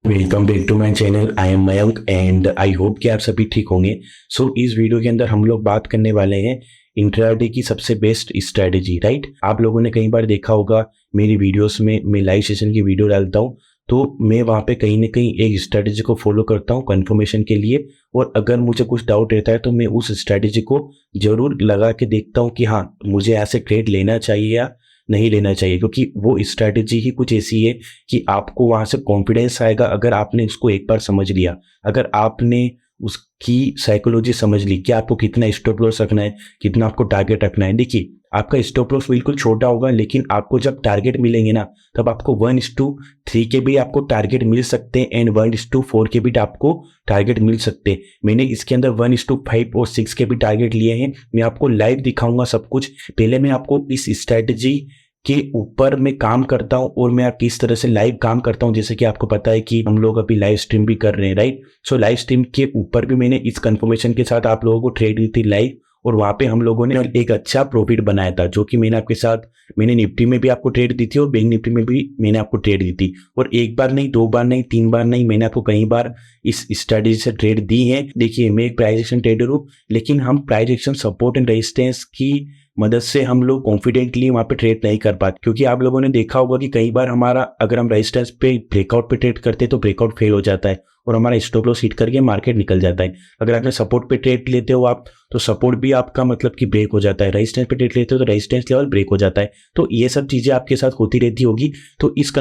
Welcome back to my channel. I am Mayank and I hope कि आप सभी ठीक होंगे। इस वीडियो के अंदर हम लोग बात करने वाले हैं इंट्राडे की सबसे बेस्ट स्ट्रेटेजी। राइट, आप लोगों ने कई बार देखा होगा मेरी वीडियोस में मैं लाइव सेशन की वीडियो डालता हूं तो मैं वहां पे कहीं ना कहीं एक स्ट्रेटेजी को फॉलो करता हूं कंफर्मेशन के लिए, और अगर मुझे कुछ डाउट रहता है तो मैं उस स्ट्रेटेजी को जरूर लगा के देखता हूं कि हाँ मुझे ऐसे ट्रेड लेना चाहिए या नहीं लेना चाहिए, क्योंकि वो स्ट्रेटेजी ही कुछ ऐसी है कि आपको वहां से कॉन्फिडेंस आएगा अगर आपने उसको एक बार समझ लिया। अगर आपने उसकी साइकोलॉजी समझ ली कि आपको कितना स्टॉप लॉस रखना है, कितना आपको टारगेट रखना है। देखिए, आपका स्टॉप लॉस बिल्कुल छोटा होगा, लेकिन आपको जब टारगेट मिलेंगे ना तब आपको 1:3 के भी आपको टारगेट मिल सकते हैं एंड 1:4 के भी आपको टारगेट मिल सकते हैं। मैंने इसके अंदर 1:5 और 6 के भी टारगेट लिए हैं। मैं आपको लाइव दिखाऊंगा सब कुछ। पहले मैं आपको इस स्ट्रेटेजी के ऊपर मैं काम करता हूं और मैं किस तरह से लाइव काम करता हूं। जैसे कि आपको पता है कि हम लोग अभी लाइव स्ट्रीम भी कर रहे हैं, राइट। लाइव स्ट्रीम के ऊपर भी मैंने इस कंफर्मेशन के साथ आप लोगों को ट्रेड दी थी लाइव, और वहां पे हम लोगों ने एक अच्छा प्रॉफिट बनाया था, जो कि मैंने आपके साथ, मैंने निफ्टी में भी आपको ट्रेड दी थी और बैंक निफ्टी में भी मैंने आपको ट्रेड दी थी। और एक बार नहीं, दो बार नहीं, तीन बार नहीं, मैंने आपको कई बार इस स्ट्रेटेजी से ट्रेड दी है। देखिए, मैं एक प्राइस एक्शन ट्रेडर हूँ, लेकिन हम price action support and resistance की मदद से हम लोग कॉन्फिडेंटली वहां पे ट्रेड नहीं कर पाते, क्योंकि आप लोगों ने देखा होगा कि कई बार हमारा, अगर हम रेजिस्टेंस पे ब्रेकआउट पे ट्रेड करते हैं तो ब्रेकआउट फेल हो जाता है और हमारा स्टॉप लॉस हिट करके मार्केट निकल जाता है। अगर आपने सपोर्ट पे ट्रेड लेते हो आप, तो सपोर्ट भी आपका मतलब कि ब्रेक हो जाता है। रेजिस्टेंस पे ट्रेड लेते हो तो रेजिस्टेंस लेवल ब्रेक हो जाता है। तो ये सब चीजें आपके साथ होती रहती होगी। तो इस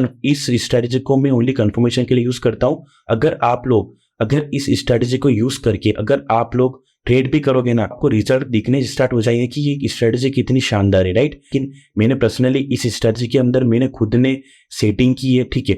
स्ट्रेटेजी को मैं ओनली कंफर्मेशन के लिए यूज करता हूं। अगर इस स्ट्रेटेजी को यूज करके अगर आप लोग ट्रेड भी करोगे ना, आपको रिजल्ट दिखने स्टार्ट हो जाएंगे कि ये स्ट्रेटेजी कितनी शानदार है, राइट। लेकिन मैंने पर्सनली इस स्ट्रेटेजी के अंदर मैंने खुद ने सेटिंग की है, ठीक है।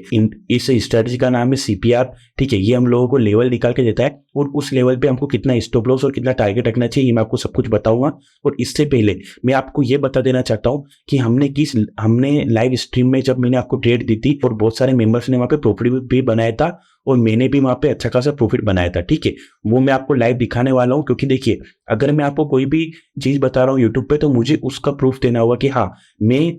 इस स्ट्रेटेजी का नाम है सीपीआर, ठीक है। ये हम लोगों को लेवल निकाल के देता है और उस लेवल पे हमको कितना स्टॉप लॉस और कितना टारगेट रखना चाहिए, ये मैं आपको सब कुछ बताऊंगा। और इससे पहले मैं आपको ये बता देना चाहता हूँ कि हमने लाइव स्ट्रीम में जब मैंने आपको ट्रेड दी थी और बहुत सारे मेंबर्स ने वहां पे प्रॉफिट भी बनाया था और मैंने भी वहां पे अच्छा खासा प्रॉफिट बनाया था, ठीक है। वो मैं आपको लाइव दिखाने वाला हूं, क्योंकि देखिए, अगर मैं आपको कोई भी चीज बता रहा हूं यूट्यूब पे तो मुझे उसका प्रूफ देना होगा कि हाँ, मैं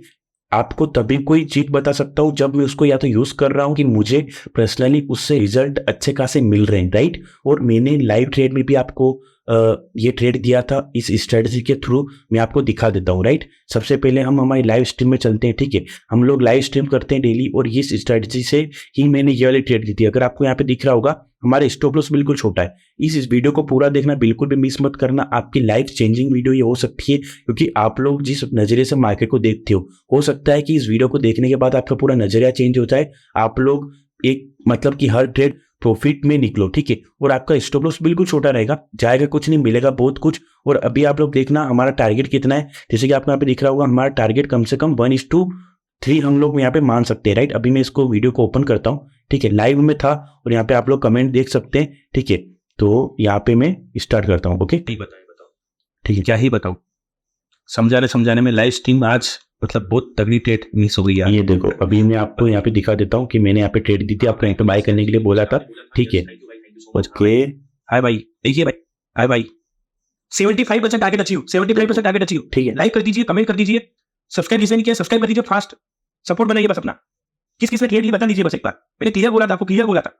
आपको तभी कोई चीज बता सकता हूं जब मैं उसको या तो यूज कर रहा हूं कि मुझे पर्सनली उससे रिजल्ट अच्छे खासे मिल रहे हैं, राइट। और मैंने लाइव ट्रेड में भी आपको ये ट्रेड दिया था इस स्ट्रेटेजी के थ्रू, मैं आपको दिखा देता हूं, राइट। सबसे पहले हम हमारी लाइव स्ट्रीम में चलते हैं, ठीक है। हम लोग लाइव स्ट्रीम करते हैं डेली और इस स्ट्रेटेजी से ही मैंने ये वाली ट्रेड दी थी। अगर आपको यहाँ पे दिख रहा होगा, हमारा स्टॉप लॉस बिल्कुल छोटा है। इस वीडियो को पूरा देखना, बिल्कुल भी मिस मत करना। आपकी लाइफ चेंजिंग वीडियो ये हो सकती है, क्योंकि आप लोग जिस नजरिए से मार्केट को देखते हो सकता है कि इस वीडियो को देखने के बाद आपका पूरा नजरिया चेंज हो जाए। आप लोग एक मतलब कि हर ट्रेड प्रॉफिट में निकलो, ठीक है। और आपका स्टॉप लॉस बिल्कुल छोटा रहेगा, जाएगा कुछ नहीं, मिलेगा बहुत कुछ। और अभी आप लोग देखना हमारा टारगेट कितना है। जैसे कि आपको यहाँ पे दिख रहा होगा, हमारा टारगेट कम से कम 1:3 हम लोग यहाँ पे मान सकते हैं, राइट। अभी मैं इसको वीडियो को ओपन करता हूँ, ठीक है। लाइव में था और यहाँ पे आप लोग कमेंट देख सकते हैं, ठीक है। तो यहाँ पे मैं स्टार्ट करता हूँ, ओके। बताओ ठीक है, क्या ही बताऊं, समझाने में लाइव स्ट्रीम आज मतलब बहुत तगड़ी ट्रेड मिस हो गई यार। ये देखो, अभी मैं आपको यहाँ पे दिखा देता हूँ कि मैंने यहाँ पे ट्रेड दी थी, आपको यहाँ पे बाय करने के लिए बोला था, ठीक है। ओके, हाय भाई, देखिए भाई, हाय भाई, 75% टारगेट अचीव, 75% टारगेट अचीव, ठीक है। लाइक कर दीजिए, कमेंट कर दीजिए, सब्सक्राइब जिसने नहीं किया सब्सक्राइब कर दीजिए, फास्ट सपोर्ट बनाइए बस अपना। किस किस में ट्रेड बता दीजिए बस एक बार। मैंने क्लियर बोला था, आपको क्लियर बोला था।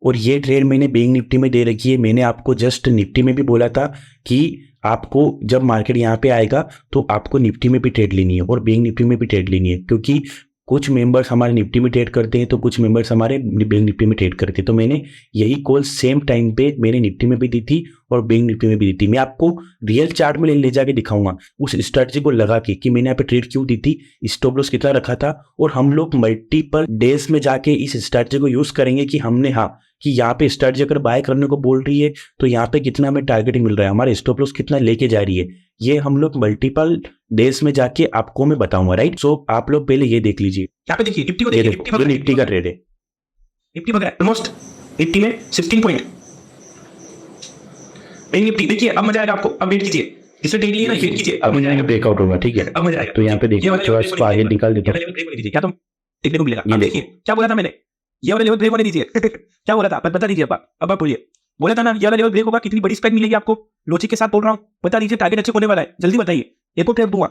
और ये ट्रेड मैंने बैंक निफ्टी में दे रखी है। मैंने आपको जस्ट निफ्टी में भी बोला था कि आपको जब मार्केट यहाँ पे आएगा तो आपको निफ्टी में भी ट्रेड लेनी है और बैंक निफ्टी में भी ट्रेड लेनी है, क्योंकि कुछ मेंबर्स हमारे निफ्टी में ट्रेड करते हैं तो कुछ मेंबर्स हमारे बैंक निफ्टी में ट्रेड करते हैं। तो मैंने यही कॉल सेम टाइम पे मैंने निफ्टी में भी दी थी और बैंक निफ्टी में भी दी थी। मैं आपको रियल चार्ट में ले जाके दिखाऊंगा उस स्ट्रेटजी को लगा के कि मैंने यहाँ पे ट्रेड क्यों दी थी, स्टॉप लॉस कितना रखा था। और हम लोग मल्टीपल डेज में जाके इस स्ट्रेटजी को यूज करेंगे कि हमने, हाँ, कि यहाँ पे स्ट्रेटजी अगर बाय करने को बोल रही है तो यहाँ पे कितना हमें टारगेट मिल रहा है, हमारे स्टॉप लॉस कितना लेके जा रही है, ये हम लोग मल्टीपल डेज में जाके आपको मैं बताऊंगा, राइट। सो आप लोग पहले ये देख लीजिए, यहाँ पे देखिए निफ्टी को ये देखिए, देखो, निफ्टी का ट्रेड है। निफ्टी वगैरह ऑलमोस्ट निफ्टी में 16 पॉइंट। निफ्टी देखिए, अब मजा आएगा आपको, अब वेट कीजिए, इससे ट्रेड लिए ना, वेट कीजिए, अब मुझे ब्रेकआउट होगा, ठीक है। अब मजा आएगा। तो यहाँ पे देखिए, थोड़ा सा आगे निकाल देता हूँ, क्या तुम देखने को मिलेगा। ये देखिए क्या बोला था मैंने, ये वाला लेवल ब्रेक होने दीजिए। क्या बोला था बता दीजिए। अब आप बोलिए, बोला था ना ये वाला लेवल ब्रेक होगा, कितनी बड़ी स्पेक मिलेगी आपको, लॉजिक के साथ बोल रहा हूँ, बता दीजिए। टारगेट अच्छे होने वाला है, जल्दी बताइए। एक और ट्रेड दूंगा,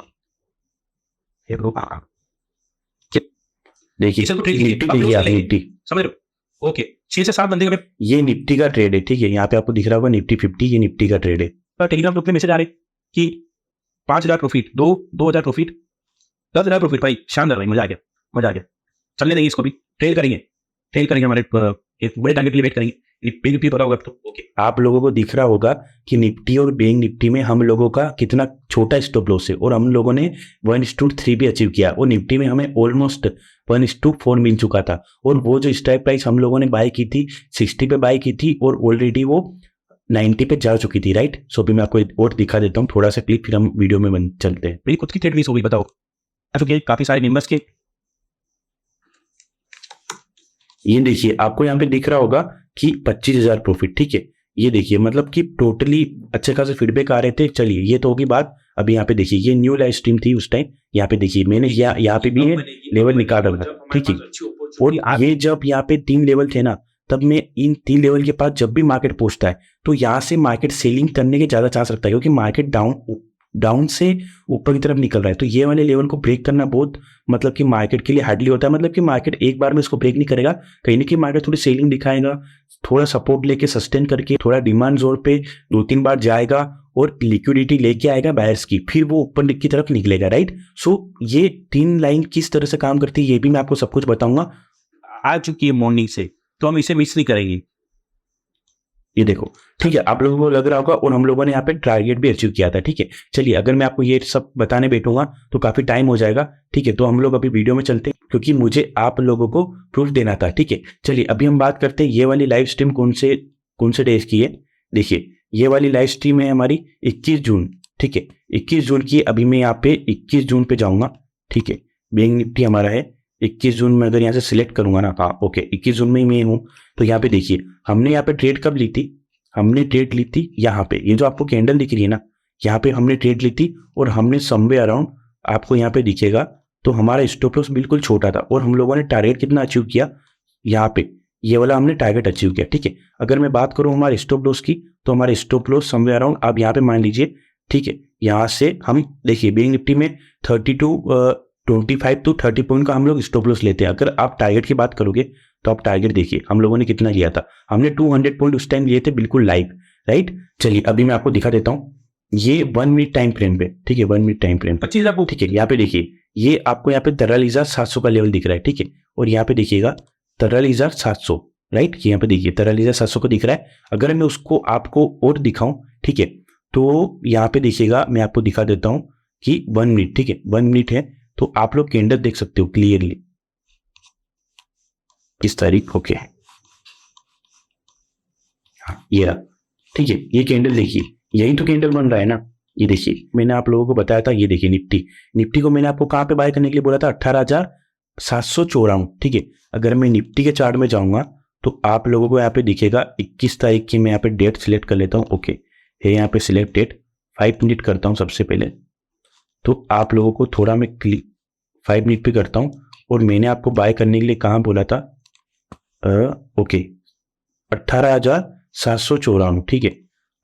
देखिए निफ्टी देखिए, आप निफ्टी समझ रहे हो। ओके 6 से 7 बंदे का ये निफ्टी का ट्रेड है, ठीक है। यहाँ पे आपको दिख रहा होगा निफ्टी 50, ये निफ्टी का ट्रेड है। टेलीग्राम ग्रुप में मैसेज आ रहे कि 5,000 प्रॉफिट, 2,000 प्रॉफिट, 10,000 प्रॉफिट। भाई शानदार, भाई मजा आ गया। चलने देंगे इसको भी, ट्रेड करेंगे हमारे एक बड़े टारगेट के लिए वेट करेंगे। निफ्टी पता होगा तो ओके। आप लोगों को दिख रहा होगा कि निफ्टी और बैंक निफ्टी में हम लोगों का कितना छोटा स्टॉप लॉस है, और हम लोगों ने 1:3 भी अचीव किया, और निफ्टी में हमें ऑलमोस्ट 1:4 मिल चुका था। और वो जो स्ट्राइक प्राइस हम लोगों ने बाय की थी 60 पे बाय की थी, और ऑलरेडी वो 90 पे जा चुकी थी, राइट। सो अभी मैं आपको एक और दिखा देता हूँ थोड़ा सा क्लिप, फिर हम वीडियो में चलते हैं। मेरी खुद की ट्रेड मिस हो गई, बताओ। काफी सारे मेंबर्स के, ये देखिए आपको यहाँ पे दिख रहा होगा कि 25,000 प्रॉफिट, ठीक है। ये देखिए मतलब कि टोटली अच्छे खासे फीडबैक आ रहे थे। चलिए ये तो होगी बात। अभी यहाँ पे देखिए ये न्यू लाइव स्ट्रीम थी उस टाइम। यहाँ पे देखिए मैंने यहाँ पे भी लेवल निकाल रहा था, ठीक है। और ये जब यहाँ पे 3 लेवल थे ना, तब मैं इन 3 लेवल के पास जब भी मार्केट पहुंचता है तो यहाँ से मार्केट सेलिंग करने के ज्यादा चांस रखता है, क्योंकि मार्केट डाउन से ऊपर की तरफ निकल रहा है। तो ये वाले लेवल को ब्रेक करना बहुत मतलब कि मार्केट के लिए हार्डली होता है। मतलब कि मार्केट एक बार में इसको ब्रेक नहीं करेगा, कहीं ना कहीं मार्केट थोड़ी सेलिंग दिखाएगा, थोड़ा सपोर्ट लेके सस्टेन करके थोड़ा डिमांड जोन पे 2-3 बार जाएगा और लिक्विडिटी लेके आएगा बायर्स की, फिर वो ऊपर की तरफ निकलेगा, राइट। सो ये 3 लाइन किस तरह से काम करती है ये भी मैं आपको सब कुछ बताऊंगा। आ चुकी है मॉर्निंग से, तो हम इसे मिस नहीं करेंगे। ये देखो, ठीक है, आप लोगों को लग रहा होगा, और हम लोगों ने यहाँ पे टारगेट भी अचीव किया था, ठीक है। चलिए अगर मैं आपको ये सब बताने बैठूंगा तो काफी टाइम हो जाएगा, ठीक है। तो हम लोग अभी वीडियो में चलते हैं, क्योंकि मुझे आप लोगों को प्रूफ देना था, ठीक है। चलिए अभी हम बात करते हैं ये वाली लाइव स्ट्रीम कौन से डेज की है। देखिए ये वाली लाइव स्ट्रीम है हमारी 21 जून, ठीक है। 21 जून की। अभी मैं यहाँ पे 21 जून पे जाऊंगा, ठीक है। बैंक निफ्टी हमारा है 21 जून में। अगर यहाँ से सिलेक्ट करूंगा ना, हाँ ओके 21 जून में ही मैं हूँ। तो यहाँ पे देखिए हमने यहाँ पे ट्रेड कब ली थी, हमने ट्रेड ली थी यहाँ पे, ये जो आपको कैंडल दिख रही है ना, यहाँ पे हमने ट्रेड ली थी, और हमने समवे अराउंड आपको यहाँ पे दिखेगा, तो हमारा स्टॉप लॉस बिल्कुल छोटा था, और हम लोगों ने टारगेट कितना अचीव किया, यहाँ पे ये वाला हमने टारगेट अचीव किया, ठीक है। अगर मैं बात करूँ हमारे स्टॉप लॉस की, तो हमारे स्टॉप लॉस समवे अराउंड आप यहाँ पे मान लीजिए, ठीक है। यहाँ से हम देखिए बैंक निफ्टी में 25 to 30 पॉइंट का हम लोग स्टॉप लॉस लेते हैं। अगर आप टारगेट की बात करोगे तो आप टारगेट देखिए हम लोगों ने कितना लिया था, हमने 200 पॉइंट उस टाइम लिए थे बिल्कुल लाइव, राइट। चलिए अभी मैं आपको दिखा देता हूँ, ये 1 मिनट टाइम फ्रेम पे, ठीक है, 1 मिनट टाइम फ्रेम 25,000, ठीक है। यहाँ पे देखिए ये आपको यहाँ पे 43,700 का लेवल दिख रहा है, ठीक है। और यहाँ पे देखिएगा 43,700, राइट। यहाँ पे देखिए 43,700 का दिख रहा है। अगर मैं उसको आपको और दिखाऊं, ठीक है, तो यहाँ पे देखिएगा मैं आपको दिखा देता हूँ कि 1 मिनट, ठीक है, 1 मिनट है, तो आप लोग कैंडल देख सकते हो क्लियरली किस तारीख, ओके हाँ ये रहा, ठीक है। ये कैंडल देखिए, यही तो कैंडल बन रहा है ना। ये देखिए मैंने आप लोगों को बताया था, ये देखिए निफ्टी को मैंने आपको कहाँ पे बाय करने के लिए बोला था, 18,754, ठीक है। अगर मैं निफ्टी के चार्ट में जाऊंगा तो आप लोगों को यहाँ पे दिखेगा 21 तारीख की। मैं यहाँ पे डेट सिलेक्ट कर लेता हूँ, ओके है यहाँ पे सिलेक्ट डेट, 5 मिनट करता हूँ सबसे पहले, तो आप लोगों को थोड़ा मैं 5 मिनट पे करता हूँ। और मैंने आपको बाय करने के लिए कहाँ बोला था, ओके 18,754, ठीक है,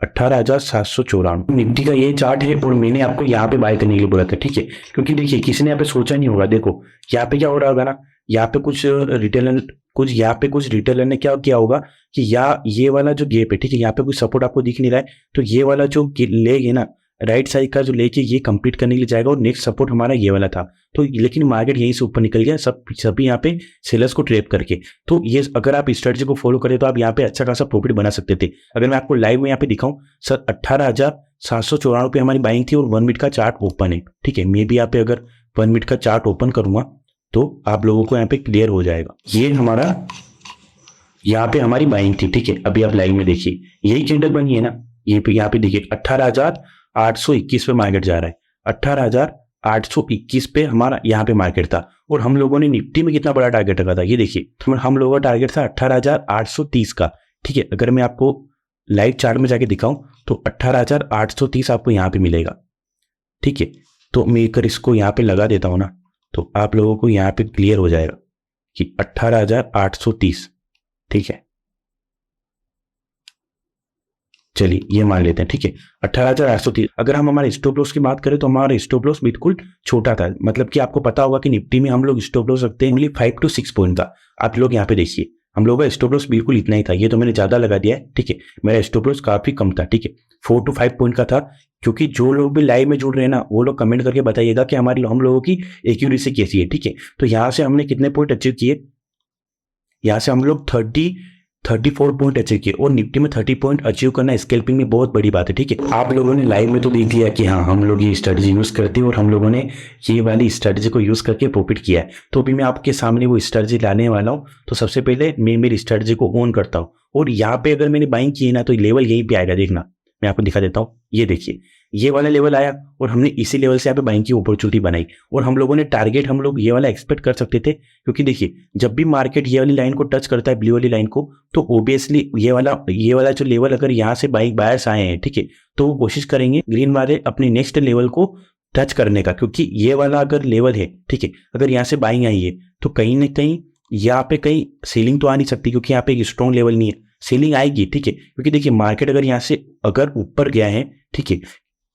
18,754 निफ्टी का ये चार्ट है, और मैंने आपको यहाँ पे बाय करने के लिए बोला था, ठीक है। क्योंकि देखिए किसी ने यहाँ पे सोचा नहीं होगा, देखो यहाँ पे क्या हो रहा होगा ना, यहाँ पे कुछ रिटेलर ने क्या किया होगा कि ये वाला जो गैप है, ठीक है, यहाँ पे कुछ सपोर्ट आपको दिख नहीं रहा है, तो ये वाला जो लेग है ना राइट साइड का जो लेके ये कंप्लीट करने के लिए जाएगा, और नेक्स्ट सपोर्ट हमारा ये वाला था। तो लेकिन मार्केट यहीं से ऊपर निकल गया सभी यहाँ पे सेलर्स को ट्रैप करके। तो ये अगर आप स्ट्रेटजी को फॉलो करें तो आप यहाँ पे अच्छा खासा प्रॉफिट बना सकते थे। अगर मैं आपको लाइव में यहाँ पे दिखाऊं सर, 18,754 हमारी बाइंग थी, और 1 मिनट का चार्ट ओपन है, ठीक है। मैं भी यहाँ पे अगर 1 मिनट का चार्ट ओपन करूंगा तो आप लोगों को यहाँ पे क्लियर हो जाएगा। ये हमारा यहाँ पे हमारी बाइंग थी, ठीक है। अभी आप लाइव में देखिए यही कैंडल बनी है ना, ये पे यहाँ पे देखिए 18,821 पे मार्केट जा रहा है, 18,821 पे हमारा यहाँ पे मार्केट था। और हम लोगों ने निफ्टी में कितना बड़ा टारगेट रखा था, ये देखिए हम लोगों का टारगेट था 18,830 का, ठीक है। अगर मैं आपको लाइव चार्ट में जाके दिखाऊं तो 18,830 आपको यहाँ पे मिलेगा, ठीक है। तो मैं अगर इसको यहाँ पे लगा देता हूँ ना, तो आप लोगों को यहाँ पे क्लियर हो जाएगा कि 18,830, ठीक है। चलिए ये मान लेते हैं, ठीक है, 18,830। अगर हम हमारे स्टॉप लॉस की बात करें तो हमारा स्टॉप लॉस बिल्कुल छोटा था। मतलब कि आपको पता होगा कि निफ्टी में हम लोग स्टॉप लॉस रखते हैं ओनली 5 to 6 पॉइंट का। आप लोग यहाँ पे देखिए हम लोगों का स्टॉप लॉस बिल्कुल इतना ही था, ये तो मैंने ज़्यादा लगा दिया है, ठीक है। मेरा स्टॉप लॉस काफ़ी कम था, ठीक है, 4 to 5 पॉइंट का था। क्योंकि जो लोग भी लाइव में जुड़ रहे हैं ना, वो लोग कमेंट करके बताइएगा कि हम लोगों की एक्यूरेसी कैसी है, ठीक है। तो यहाँ से हमने कितने पॉइंट अचीव किए, यहाँ से हम लोग 34 पॉइंट अचीव किए, और निफ्टी में 30 पॉइंट अचीव करना स्कैल्पिंग में बहुत बड़ी बात है, ठीक है। आप लोगों ने लाइव में तो देख लिया कि हाँ, हम लोग ये स्ट्रेटजी यूज करते हैं और हम लोगों ने ये वाली स्ट्रेटजी को यूज करके प्रॉफिट किया है। तो अभी मैं आपके सामने वो स्ट्रेटजी लाने वाला हूँ। तो सबसे पहले मैं मेरी स्ट्रेटजी को ऑन करता हूँ, और यहाँ पे अगर मैंने बाइंग की है ना, तो लेवल यहीं पे आएगा, देखना मैं आपको दिखा देता हूँ। ये देखिए, ये वाला लेवल आया और हमने इसी लेवल से यहाँ पे बाइंग की अपॉर्चुनिटी बनाई, और हम लोगों ने टारगेट हम लोग ये वाला एक्सपेक्ट कर सकते थे। क्योंकि देखिए, जब भी मार्केट ये वाली लाइन को टच करता है, ब्लू वाली लाइन को, तो ऑब्वियसली ये वाला जो लेवल, अगर यहाँ से बायर्स आए हैं, ठीक है, तो वो कोशिश करेंगे ग्रीन वाले अपने नेक्स्ट लेवल को टच करने का। क्योंकि ये वाला अगर लेवल है, ठीक है, अगर यहाँ से बाइंग आई है, तो कहीं ना कहीं यहाँ पे कहीं सेलिंग तो आ नहीं सकती, क्योंकि यहाँ पे एक स्ट्रॉन्ग लेवल नहीं है। सेलिंग आएगी, ठीक है, क्योंकि देखिए मार्केट अगर यहाँ से अगर ऊपर गया है, ठीक है,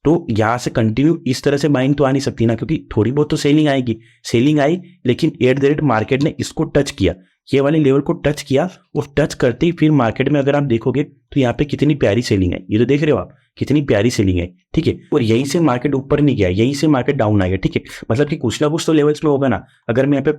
तो यहाँ से कंटिन्यू इस तरह से बाइंग तो आ नहीं सकती ना, क्योंकि थोड़ी बहुत तो सेलिंग आएगी। सेलिंग आई, लेकिन एट द रेट मार्केट ने इसको टच किया, ये वाले लेवल को टच किया, और टच करते ही फिर मार्केट में अगर आप देखोगे तो यहाँ पे कितनी प्यारी सेलिंग है। ये तो देख रहे हो आप, कितनी प्यारी सेलिंग है, ठीक है। और यहीं से मार्केट ऊपर नहीं गया, यहीं से मार्केट डाउन आ गया, ठीक है। मतलब कि कुछ ना कुछ तो लेवल्स में होगा ना। अगर मैं यहाँ पे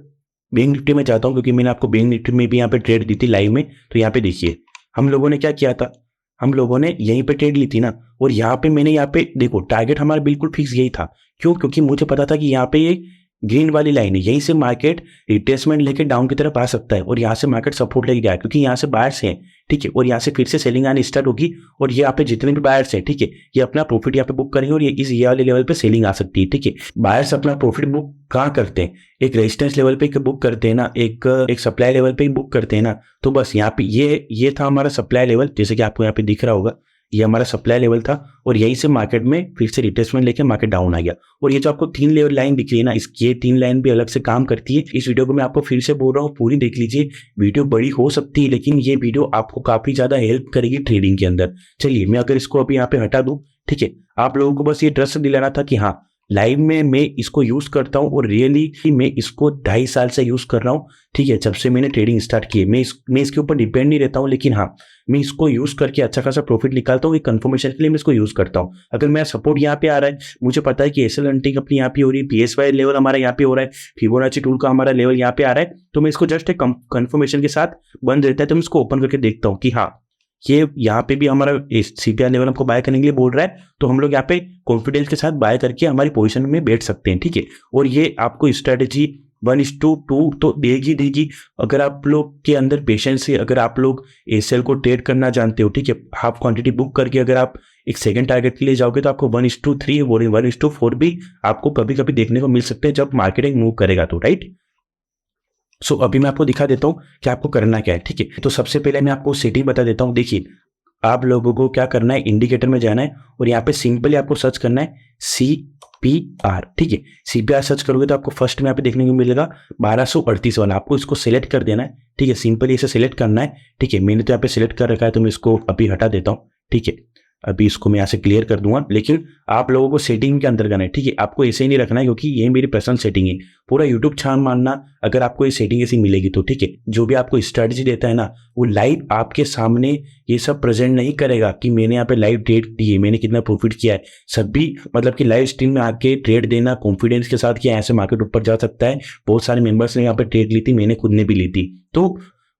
बैंक निफ्टी में जाता हूँ, क्योंकि मैंने आपको बैंक निफ्टी में भी यहाँ पे ट्रेड दी थी लाइव में, तो यहाँ पे देखिए हम लोगों ने क्या किया था, हम लोगों ने यहीं पे ट्रेड ली थी ना। और यहाँ पे मैंने यहाँ पे देखो, टारगेट हमारा बिल्कुल फिक्स यही था। क्यों? क्योंकि मुझे पता था कि यहाँ पे ये ग्रीन वाली लाइन है, यहीं से मार्केट रिट्रेसमेंट लेके डाउन की तरफ आ सकता है, और यहाँ से मार्केट सपोर्ट लेके गया, क्योंकि यहाँ से बायर्स हैं, ठीक है, और यहाँ से फिर से सेलिंग आनी स्टार्ट होगी, और ये यहाँ पे जितने भी बायर्स हैं, ठीक है, ये अपना प्रॉफिट यहाँ पे बुक करेंगे, और ये वाले लेवल पे सेलिंग आ सकती है, ठीक है। बायर्स अपना प्रॉफिट बुक कहाँ करते हैं? एक रेजिस्टेंस लेवल पे बुक करते हैं ना, एक सप्लाई लेवल पे बुक करते हैं ना। तो बस यहाँ पे ये था हमारा सप्लाई लेवल, जैसे कि आपको यहाँ पे दिख रहा होगा, ये हमारा सप्लाई लेवल था, और यहीं से मार्केट में फिर से रिट्रेसमेंट लेके मार्केट डाउन आ गया। और ये जो आपको 3 लेवल लाइन दिख रही है ना, ये 3 लाइन भी अलग से काम करती है। इस वीडियो को मैं आपको फिर से बोल रहा हूँ, पूरी देख लीजिए। वीडियो बड़ी हो सकती है, लेकिन ये वीडियो आपको काफी ज्यादा हेल्प करेगी ट्रेडिंग के अंदर। चलिए, मैं अगर इसको अभी यहाँ पे हटा दूं, ठीक है, आप लोगों को बस ये ट्रस्ट दिलाना था कि हाँ, लाइव में मैं इसको यूज करता हूँ, और रियली मैं इसको 2.5 साल से यूज कर रहा हूँ, ठीक है, जब से मैंने ट्रेडिंग स्टार्ट की है। मैं इसके ऊपर डिपेंड नहीं रहता हूँ, लेकिन हाँ, मैं इसको यूज करके अच्छा खासा प्रॉफिट निकालता हूँ। कंफर्मेशन के लिए मैं इसको यूज करता हूँ। अगर मेरा सपोर्ट यहाँ पे आ रहा है, मुझे पता है कि एसएल हंटिंग अपनी यहाँ पे हो रही है, पीएसवाई लेवल हमारा यहाँ पे हो रहा है, फिबोनाची टूल का हमारा लेवल यहाँ पे आ रहा है, तो मैं इसको जस्ट एक कंफर्मेशन के साथ बंद रहता है, तो मैं इसको ओपन करके देखता हूँ कि हाँ, ये यहाँ पे भी हमारा सीपीआर लेवल हमको बाय करने के लिए बोल रहा है, तो हम लोग यहाँ पे कॉन्फिडेंस के साथ बाय करके हमारी पोजीशन में बैठ सकते हैं, ठीक है। और ये आपको स्ट्रेटेजी 1:2 तो देगी अगर आप लोग के अंदर पेशेंस है, अगर आप लोग एसएल को ट्रेड करना जानते हो, ठीक है, हाफ क्वांटिटी बुक करके अगर आप एक सेकंड टारगेट के लिए जाओगे, तो आपको 1:3 और 1:4 भी आपको कभी कभी देखने को मिल सकते हैं, जब मार्केटिंग मूव करेगा तो, राइट। सो अभी मैं आपको दिखा देता हूँ कि आपको करना क्या है, ठीक है। तो सबसे पहले मैं आपको सेटिंग बता देता हूँ। देखिए, आप लोगों को क्या करना है, इंडिकेटर में जाना है, और यहाँ पे सिंपली आपको सर्च करना है CPR, ठीक है। CPR सर्च करोगे तो आपको फर्स्ट में यहाँ पे देखने को मिलेगा 1238 वाला, आपको इसको सिलेक्ट कर देना है, ठीक है। सिंपली इसे सिलेक्ट करना है, ठीक है। मैंने तो यहाँ पे सिलेक्ट कर रखा है, तो मैं इसको अभी हटा देता हूँ, ठीक है। अभी इसको मैं यहाँ से क्लियर कर दूंगा, लेकिन आप लोगों को सेटिंग के अंदर करना है, ठीक है। आपको ऐसे ही नहीं रखना है, क्योंकि ये मेरी पर्सनल सेटिंग है। पूरा यूट्यूब छान मानना अगर आपको ये सेटिंग ऐसी मिलेगी तो, ठीक है। जो भी आपको स्ट्रेटजी देता है ना, वो लाइव आपके सामने ये सब प्रेजेंट नहीं करेगा कि मैंने यहाँ पे लाइव ट्रेड दी है, मैंने कितना प्रॉफिट किया है। सभी मतलब कि लाइव स्ट्रीम में आके ट्रेड देना कॉन्फिडेंस के साथ किया, ऐसे मार्केट ऊपर जा सकता है। बहुत सारे मेंबर्स ने यहाँ पे ट्रेड ली थी, मैंने खुद ने भी ली थी, तो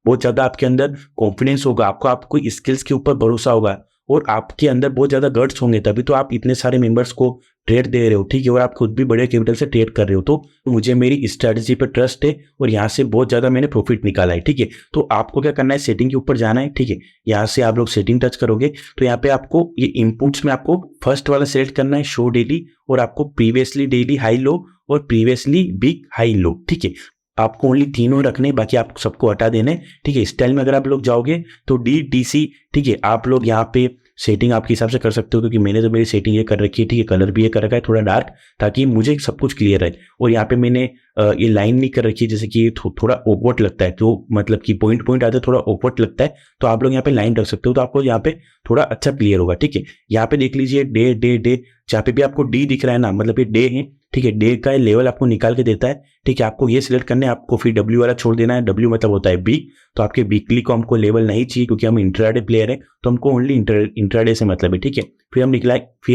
बहुत ज्यादा आपके अंदर कॉन्फिडेंस होगा, आपको स्किल्स के ऊपर भरोसा होगा, और आपके अंदर बहुत ज्यादा गट्स होंगे, तभी तो आप इतने सारे मेंबर्स को ट्रेड दे रहे हो, ठीक है। और आप खुद भी बड़े कैपिटल से ट्रेड कर रहे हो, तो मुझे मेरी स्ट्रेटजी पे ट्रस्ट है, और यहाँ से बहुत ज्यादा मैंने प्रॉफिट निकाला है, ठीक है। तो आपको क्या करना है, सेटिंग के ऊपर जाना है, ठीक है। यहाँ से आप लोग सेटिंग टच करोगे, तो यहाँ पे आपको ये इनपुट्स में आपको फर्स्ट वाला सेलेक्ट करना है, शो डेली, और आपको प्रीवियसली डेली हाई लो और प्रीवियसली बिग हाई लो, ठीक है। आपको ओनली तीनों रखने, बाकी आप सबको हटा देने, ठीक है। स्टाइल में अगर आप लोग जाओगे तो DTC, ठीक है, आप लोग यहाँ पे सेटिंग आपके हिसाब से कर सकते हो, क्योंकि मैंने तो मेरी सेटिंग ये कर रखी है, ठीक है। कलर भी ये कर रखा है थोड़ा डार्क, ताकि मुझे सब कुछ क्लियर है। और यहाँ पे मैंने ये लाइन नहीं कर रखी है, जैसे कि थोड़ा ऑकवर्ड लगता है, तो मतलब कि पॉइंट आते थोड़ा ऑकवर्ड लगता है, तो आप लोग यहाँ पे लाइन रख सकते हो, तो आपको यहाँ पे थोड़ा अच्छा क्लियर होगा, ठीक है। यहाँ पे देख लीजिए डे, जहाँ पे भी आपको D दिख रहा है ना, मतलब ये डे है, ठीक है, डे का लेवल आपको निकाल के देता है। ठीक है, आपको ये सिलेक्ट करना है, आपको फिर डब्ल्यू वाला छोड़ देना है। डब्ल्यू मतलब होता है वीक, तो आपके वीकली को हमको लेवल नहीं चाहिए क्योंकि हम इंट्राडे प्लेयर है, तो हमको ओनली इंट्राडे से मतलब है। ठीक है, फिर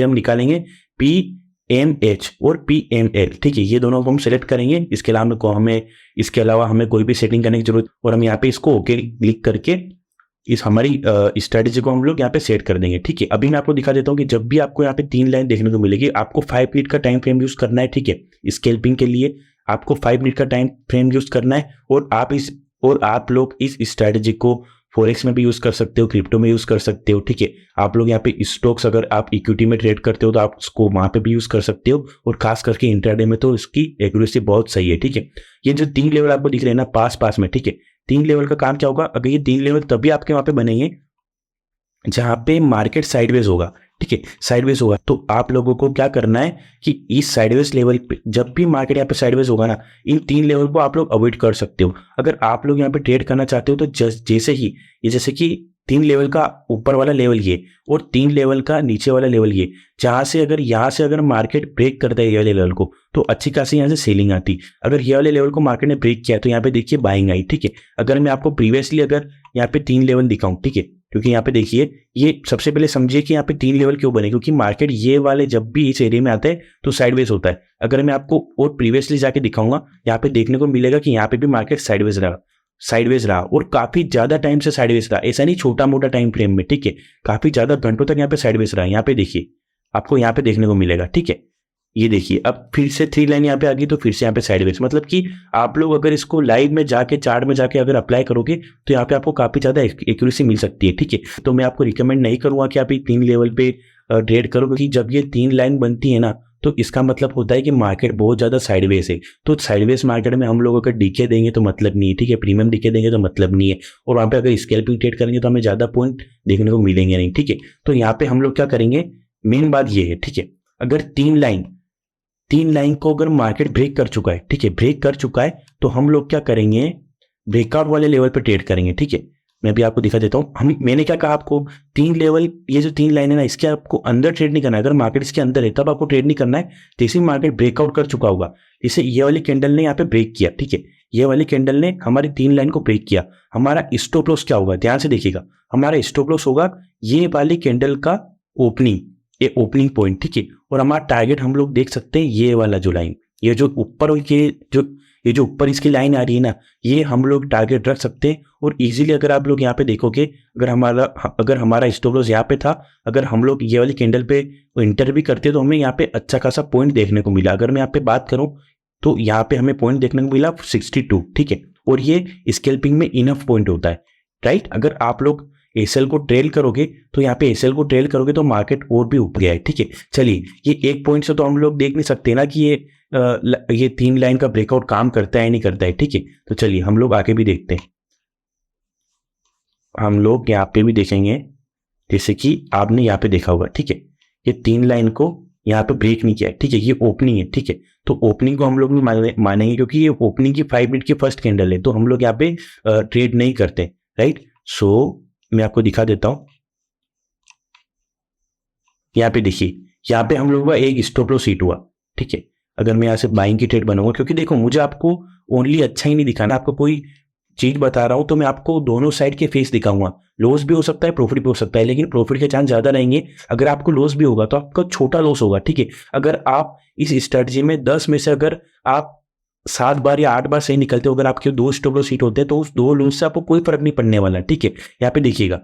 हम निकालेंगे PMH और PML। ठीक है, ये दोनों को हम सेलेक्ट करेंगे। इसके अलावा हमें कोई भी सेटिंग करने की जरूरत, और हम यहाँ पे इसको ओके क्लिक करके इस हमारी स्ट्रेटेजी को हम लोग यहाँ पे सेट कर देंगे। ठीक है, अभी मैं आपको दिखा देता हूँ कि जब भी आपको यहाँ पे 3 लाइन देखने को मिलेगी, आपको 5 मिनट का टाइम फ्रेम यूज करना है। ठीक है, स्कैल्पिंग के लिए आपको 5 मिनट का टाइम फ्रेम यूज करना है, और आप लोग इस स्ट्रेटेजी को फॉरेक्स में भी यूज कर सकते हो, क्रिप्टो में यूज कर सकते हो। ठीक है, आप लोग यहाँ पे स्टॉक्स, अगर आप इक्विटी में ट्रेड करते हो तो आप उसको वहां पे भी यूज कर सकते हो, और खास करके इंट्राडे में तो इसकी एक्यूरेसी बहुत सही है। ठीक है, ये जो 3 लेवल आपको दिख रहे हैं ना पास में, ठीक है, 3 लेवल का काम क्या होगा, अगर ये 3 लेवल तभी आपके वहां पे बनेंगे जहां पे मार्केट साइडवेज होगा। ठीक है, साइडवेज होगा तो आप लोगों को क्या करना है कि इस साइडवेज लेवल पे, जब भी मार्केट यहाँ पे साइडवेज होगा ना, इन 3 लेवल को आप लोग अवॉइड कर सकते हो। अगर आप लोग यहाँ पे ट्रेड करना चाहते हो तो जैसे कि 3 लेवल का ऊपर वाला लेवल ये, और 3 लेवल का नीचे वाला लेवल ये, यहाँ से अगर मार्केट ब्रेक करता है ये वाले लेवल को, तो अच्छी खासी यहाँ से सेलिंग आती। अगर ये वाले लेवल को मार्केट ने ब्रेक किया तो यहाँ पे देखिए बाइंग आई। ठीक है, अगर मैं आपको प्रीवियसली अगर यहाँ पे 3 लेवल दिखाऊं, ठीक है, क्योंकि यहाँ पे देखिए, ये सबसे पहले समझिए कि यहाँ पे 3 लेवल क्यों बने, क्योंकि मार्केट ये वाले जब भी इस एरिया में आते हैं तो साइडवेज होता है। अगर मैं आपको और प्रीवियसली जाके दिखाऊंगा, यहाँ पे देखने को मिलेगा कि यहाँ पे भी मार्केट साइडवेज रहा और काफी ज्यादा टाइम से साइडवेज रहा, ऐसा नहीं छोटा मोटा टाइम फ्रेम में। ठीक है, काफी ज्यादा घंटों तक यहाँ पे साइडवेज रहा। यहाँ पे देखिए, आपको यहाँ पे देखने को मिलेगा। ठीक है, ये देखिए, अब फिर से 3 लाइन यहाँ पे आ गई, तो फिर से यहाँ पे साइडवेज, मतलब कि आप लोग अगर इसको लाइव में जाके चार्ट में जाके अगर अप्लाई करोगे तो यहाँ पे आपको काफी ज्यादा एक्यूरेसी मिल सकती है। ठीक है, तो मैं आपको रिकमेंड नहीं करूंगा कि आप ये 3 लेवल पे ट्रेड करो, क्योंकि जब ये 3 लाइन बनती है ना, तो इसका मतलब होता है कि मार्केट बहुत ज्यादा साइडवेज है। तो साइडवेज मार्केट में हम लोग अगर डीके देंगे तो मतलब नहीं है। ठीक है, प्रीमियम डीके देंगे तो मतलब नहीं है, और वहां पे अगर स्कैल्पिंग ट्रेड करेंगे तो हमें ज्यादा पॉइंट देखने को मिलेंगे नहीं। ठीक है, तो यहाँ पे हम लोग क्या करेंगे, मेन बात ये है। ठीक है, अगर 3 लाइन को अगर मार्केट ब्रेक कर चुका है, ठीक है, ब्रेक कर चुका है, तो हम लोग क्या करेंगे, ब्रेकआउट वाले लेवल पे ट्रेड करेंगे। ठीक है, मैं भी आपको दिखा देता हूं। मैंने क्या कहा आपको, 3 लेवल, ये जो 3 लाइन है ना, इसके आपको अंदर ट्रेड नहीं करना है। अगर मार्केट इसके अंदर है तब आपको ट्रेड नहीं करना है। जैसे मार्केट ब्रेकआउट कर चुका होगा, जैसे ये वाली कैंडल ने यहाँ पे ब्रेक किया, ठीक है, ये वाली कैंडल ने हमारी 3 लाइन को ब्रेक किया, हमारा स्टॉप लॉस क्या होगा, ध्यान से देखिएगा, हमारा स्टॉप लॉस होगा ये वाली कैंडल का ओपनिंग पॉइंट। ठीक है, और हमारा टारगेट हम लोग देख सकते हैं ये वाला जो लाइन, ये जो ऊपर इसकी लाइन आ रही है ना, ये हम लोग टारगेट रख सकते हैं। और इजीली अगर आप लोग यहाँ पे देखोगे, अगर हमारा स्टॉप लॉस यहाँ पे था, अगर हम लोग ये वाली कैंडल पे इंटर भी करते तो हमें यहाँ पे अच्छा खासा पॉइंट देखने को मिला। अगर मैं यहाँ पे बात करूं तो यहाँ पे हमें पॉइंट देखने को मिला 62। ठीक है, और ये स्कैल्पिंग में इनफ पॉइंट होता है, राइट। अगर आप लोग एसएल को ट्रेल करोगे तो यहाँ पे एसएल को ट्रेल करोगे तो मार्केट और भी ऊपर गया है। ठीक है, चलिए, ये एक पॉइंट से तो हम लोग देख नहीं सकते ना कि ये 3 लाइन का ब्रेकआउट काम करता है नहीं करता है। ठीक है, तो चलिए हम लोग आगे भी देखते हैं। हम लोग यहाँ पे भी देखेंगे, जैसे कि आपने यहाँ पे देखा होगा। ठीक है, ये 3 लाइन को यहाँ पे ब्रेक नहीं किया है। ठीक है, ये ओपनिंग है। ठीक है, तो ओपनिंग को हम लोग मानेंगे क्योंकि ये ओपनिंग की 5 मिनट की फर्स्ट कैंडल है, तो हम लोग यहाँ पे ट्रेड नहीं करते, राइट। सो मैं आपको दिखा देता हूं, यहाँ पे देखिए, यहाँ पे हम लोगों का एक स्टॉप लॉस हिट हुआ। ठीक है, अगर मैं यहाँ से बाइंग की ट्रेड बनाऊंगा, क्योंकि देखो मुझे आपको ओनली अच्छा ही नहीं दिखाना, आपको कोई चीज बता रहा हूं तो मैं आपको दोनों साइड के फेस दिखाऊंगा। लॉस भी हो सकता है, प्रॉफिट भी हो सकता है, लेकिन प्रॉफिट के चांस ज्यादा रहेंगे। अगर आपको लॉस भी होगा तो आपका छोटा लॉस होगा। ठीक है, अगर आप इस स्ट्रेटजी में 10 में से अगर आप 7 बार या 8 बार सही निकलते हो, अगर आपके 2 स्टॉप लॉस हिट होते हैं तो उस 2 लॉस से आपको कोई फर्क नहीं पड़ने वाला। ठीक है, यहाँ पे देखिएगा,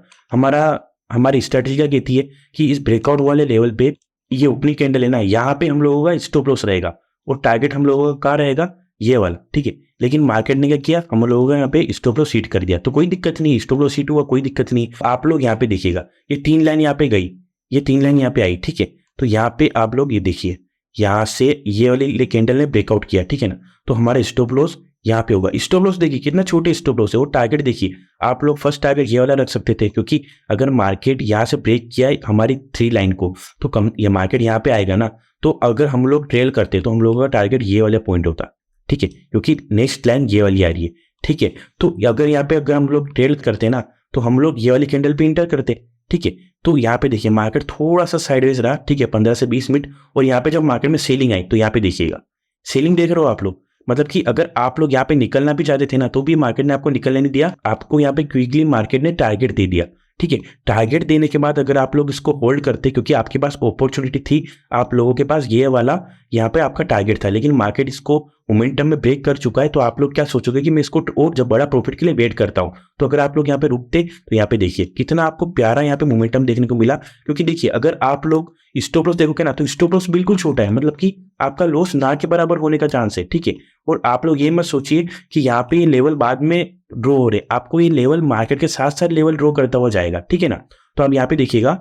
हमारी स्ट्रेटजी क्या कहती है कि इस ब्रेकआउट वाले लेवल पे ये ओपनिंग कैंडल है ना, यहाँ पे हम लोगों का स्टॉप लॉस रहेगा और टारगेट हम लोगों का क्या रहेगा, ये वाला। ठीक है, लेकिन मार्केट ने क्या किया, हम लोगों का यहाँ पे स्टॉप लॉस हिट कर दिया, तो कोई दिक्कत नहीं, स्टॉप लॉस हिट हुआ, कोई दिक्कत नहीं। आप लोग यहाँ पे देखिएगा, ये 3 लाइन यहाँ पे गई, ये 3 लाइन यहाँ पे आई। ठीक है, तो यहाँ पे आप लोग ये देखिए, यहाँ से ये वाली कैंडल ने ब्रेकआउट किया। ठीक है ना, तो हमारा स्टॉप लॉस यहाँ पे होगा। स्टॉप लॉस देखिए कितना छोटे स्टॉप लॉस है, और टारगेट देखिए, आप लोग फर्स्ट टारगेट ये वाला रख सकते थे, क्योंकि अगर मार्केट यहाँ से ब्रेक किया है हमारी 3 लाइन को, तो कम ये मार्केट यहाँ पे आएगा ना, तो अगर हम लोग ट्रेल करते तो हम लोगों का टारगेट ये वाला पॉइंट होता। ठीक है, क्योंकि नेक्स्ट लाइन ये वाली आ रही है। ठीक है, तो अगर यहाँ पे अगर हम लोग ट्रेल करते ना, तो हम लोग ये वाली कैंडल पे इंटर करते। ठीक है। तो यहाँ पे देखिए मार्केट थोड़ा सा साइडवेज रहा, ठीक है, 15 से 20 मिनट, और यहाँ पे जब मार्केट में सेलिंग आई तो यहाँ पे देखिएगा सेलिंग देख रहे हो आप लोग, मतलब कि अगर आप लोग यहाँ पे निकलना भी चाहते थे ना तो भी मार्केट ने आपको निकलने नहीं दिया, आपको यहाँ पे क्विकली मार्केट ने टारगेट दे दिया, ठीक है। टारगेट देने के बाद अगर आप लोग इसको होल्ड करते, क्योंकि आपके पास अपॉर्चुनिटी थी, आप लोगों के पास ये वाला यहाँ पे आपका टारगेट था, लेकिन मार्केट इसको मोमेंटम में ब्रेक कर चुका है, तो आप लोग क्या सोचोगे कि मैं इसको और जब बड़ा प्रॉफिट के लिए वेट करता हूं। तो अगर आप लोग यहाँ पे रुकते तो यहाँ पे देखिए कितना आपको प्यारा यहाँ पे मोमेंटम देखने को मिला, क्योंकि देखिए अगर आप लोग स्टॉप लॉस देखोगे ना तो स्टॉप लॉस बिल्कुल छोटा है, मतलब कि आपका लॉस ना के बराबर होने का चांस है, ठीक है। और आप लोग ये मत सोचिए कि यहाँ पे ये लेवल बाद में ड्रॉ हो रहे, आपको ये लेवल मार्केट के साथ साथ लेवल ड्रॉ करता हुआ जाएगा, ठीक है ना। तो आप यहाँ पे देखिएगा,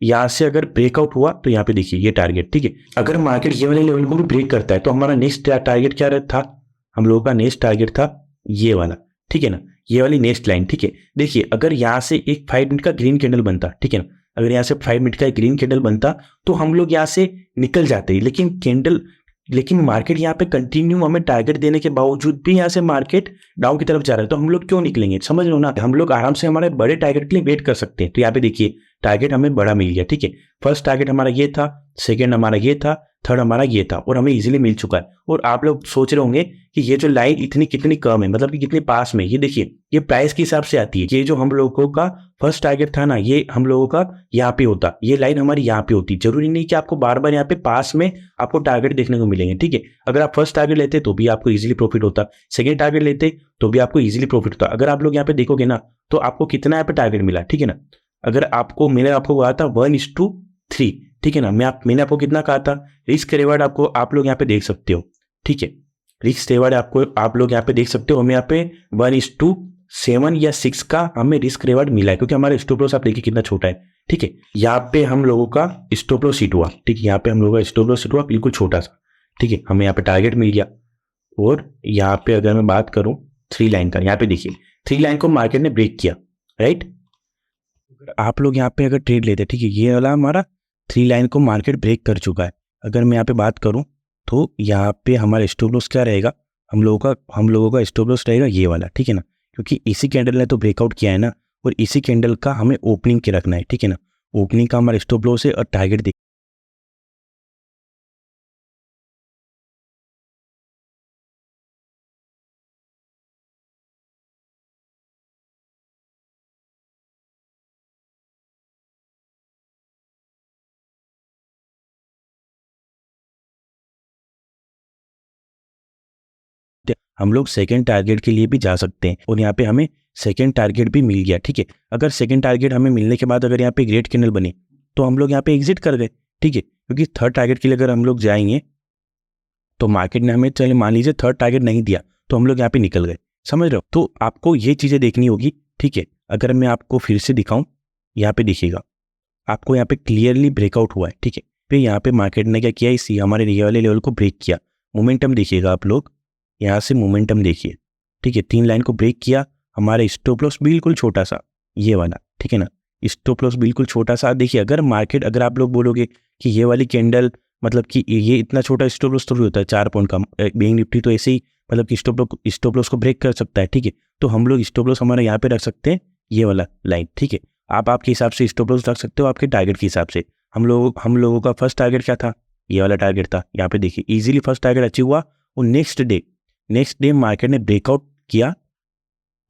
यहाँ से अगर ब्रेकआउट हुआ तो यहाँ पे देखिए ये टारगेट, ठीक है। अगर मार्केट ये वाले लेवल को भी ब्रेक करता है तो हमारा नेक्स्ट टारगेट क्या था, हम लोगों का नेक्स्ट टारगेट था ये वाला, ठीक है ना, ये वाली नेक्स्ट लाइन, ठीक है। देखिए अगर यहाँ से एक 5 मिनट का ग्रीन कैंडल बनता, ठीक है ना, अगर यहाँ से 5 मिनट का एक ग्रीन कैंडल बनता तो हम लोग यहाँ से निकल जाते, लेकिन मार्केट यहाँ पे कंटिन्यू हमें टारगेट देने के बावजूद भी यहाँ से मार्केट डाउन की तरफ जा रहा है, तो हम लोग क्यों निकलेंगे, समझ लो ना। हम लोग आराम से हमारे बड़े टारगेट के लिए वेट कर सकते हैं। तो यहाँ पे देखिए टारगेट हमें बड़ा मिल गया, ठीक है। फर्स्ट टारगेट हमारा ये था, सेकंड हमारा ये था, थर्ड हमारा ये था, और हमें इजीली मिल चुका है। और आप लोग सोच रहे होंगे कि ये जो लाइन इतनी कितनी कम है, मतलब कि कितनी पास में, ये देखिए ये प्राइस के हिसाब से आती है। ये जो हम लोगों का फर्स्ट टारगेट था ना, ये हम लोगों का यहाँ पे होता, ये लाइन हमारी यहाँ पे होती। जरूरी नहीं कि आपको बार बार यहाँ पे पास में आपको टारगेट देखने को मिलेंगे, ठीक है। अगर आप फर्स्ट टारगेट लेते तो भी आपको इजीली प्रॉफिट होता, सेकंड टारगेट लेते तो भी आपको इजीली प्रॉफिट होता। अगर आप लोग यहाँ पे देखोगे ना तो आपको कितना यहाँ पे टारगेट मिला, ठीक है ना। अगर आपको मैंने आपको कहा था 1:3, ठीक है ना, मैंने आपको कितना कहा था, रिस्क रिवार्ड आपको आप लोग यहाँ पे देख सकते हो, ठीक है। रिस्क रिवार्ड आपको आप लोग यहाँ पे देख सकते हो, हमें यहाँ पे 1:7 या 6 का हमें रिस्क रिवार्ड मिला है, क्योंकि हमारा स्टॉप लॉस आप देखिए कितना छोटा है, ठीक है। यहाँ पे हम लोगों का स्टॉप लॉस हिट हुआ, ठीक है, यहाँ पे हम लोगों का स्टॉप लॉस हिट हुआ बिल्कुल छोटा सा, ठीक है, हमें यहाँ पे टारगेट मिल गया। और यहाँ पे अगर मैं बात करूं 3 लाइन का, यहाँ पे देखिए 3 लाइन को मार्केट ने ब्रेक किया, राइट। आप लोग यहाँ पे अगर ट्रेड लेते, ठीक है, ये वाला हमारा 3 लाइन को मार्केट ब्रेक कर चुका है। अगर मैं यहाँ पे बात करूं तो यहाँ पे हमारा स्टॉप लॉस क्या रहेगा, हम लोगों का स्टॉप लॉस रहेगा ये वाला, ठीक है ना, क्योंकि इसी कैंडल ने तो ब्रेकआउट किया है ना, और इसी कैंडल का हमें ओपनिंग के रखना है, ठीक है ना। ओपनिंग का हमारा स्टॉप लॉस है और टारगेट हम लोग सेकंड टारगेट के लिए भी जा सकते हैं, और यहाँ पे हमें सेकंड टारगेट भी मिल गया, ठीक है। अगर सेकंड टारगेट हमें मिलने के बाद अगर यहाँ पे ग्रेट कैंडल बने तो हम लोग यहाँ पे एग्जिट कर गए, ठीक है, क्योंकि थर्ड टारगेट के लिए अगर हम लोग जाएंगे तो मार्केट ने हमें, चलिए मान लीजिए थर्ड टारगेट नहीं दिया तो हम लोग यहाँ पे निकल गए, समझ रहे हो। तो आपको ये चीज़ें देखनी होगी, ठीक है। अगर मैं आपको फिर से दिखाऊं, यहाँ पे देखिएगा आपको यहाँ पे क्लियरली ब्रेकआउट हुआ है, ठीक है। फिर यहाँ पे मार्केट ने क्या किया, इसी हमारे ये वाले लेवल को ब्रेक किया। मोमेंटम देखिएगा आप लोग, यहाँ से मोमेंटम देखिए, ठीक है, 3 लाइन को ब्रेक किया। हमारा स्टॉप लॉस बिल्कुल छोटा सा ये वाला, ठीक है ना, स्टॉप लॉस बिल्कुल छोटा सा। देखिए अगर मार्केट, अगर आप लोग बोलोगे कि ये वाली कैंडल, मतलब कि ये इतना छोटा स्टॉप लॉस थोड़ी होता है, 4 पॉइंट का बैंक निफ्टी तो ऐसे ही मतलब कि स्टॉप लॉस को ब्रेक कर सकता है, ठीक है। तो हम लोग स्टॉप लॉस हमारा यहाँ पे रख सकते हैं ये वाला लाइन, ठीक है। आप आपके हिसाब से स्टॉप लॉस रख सकते हो आपके टारगेट के हिसाब से। हम लोगों का फर्स्ट टारगेट क्या था, ये वाला टारगेट था। यहाँ पे देखिए इजीली फर्स्ट टारगेट अचीव हुआ, और नेक्स्ट डे मार्केट ने ब्रेकआउट किया,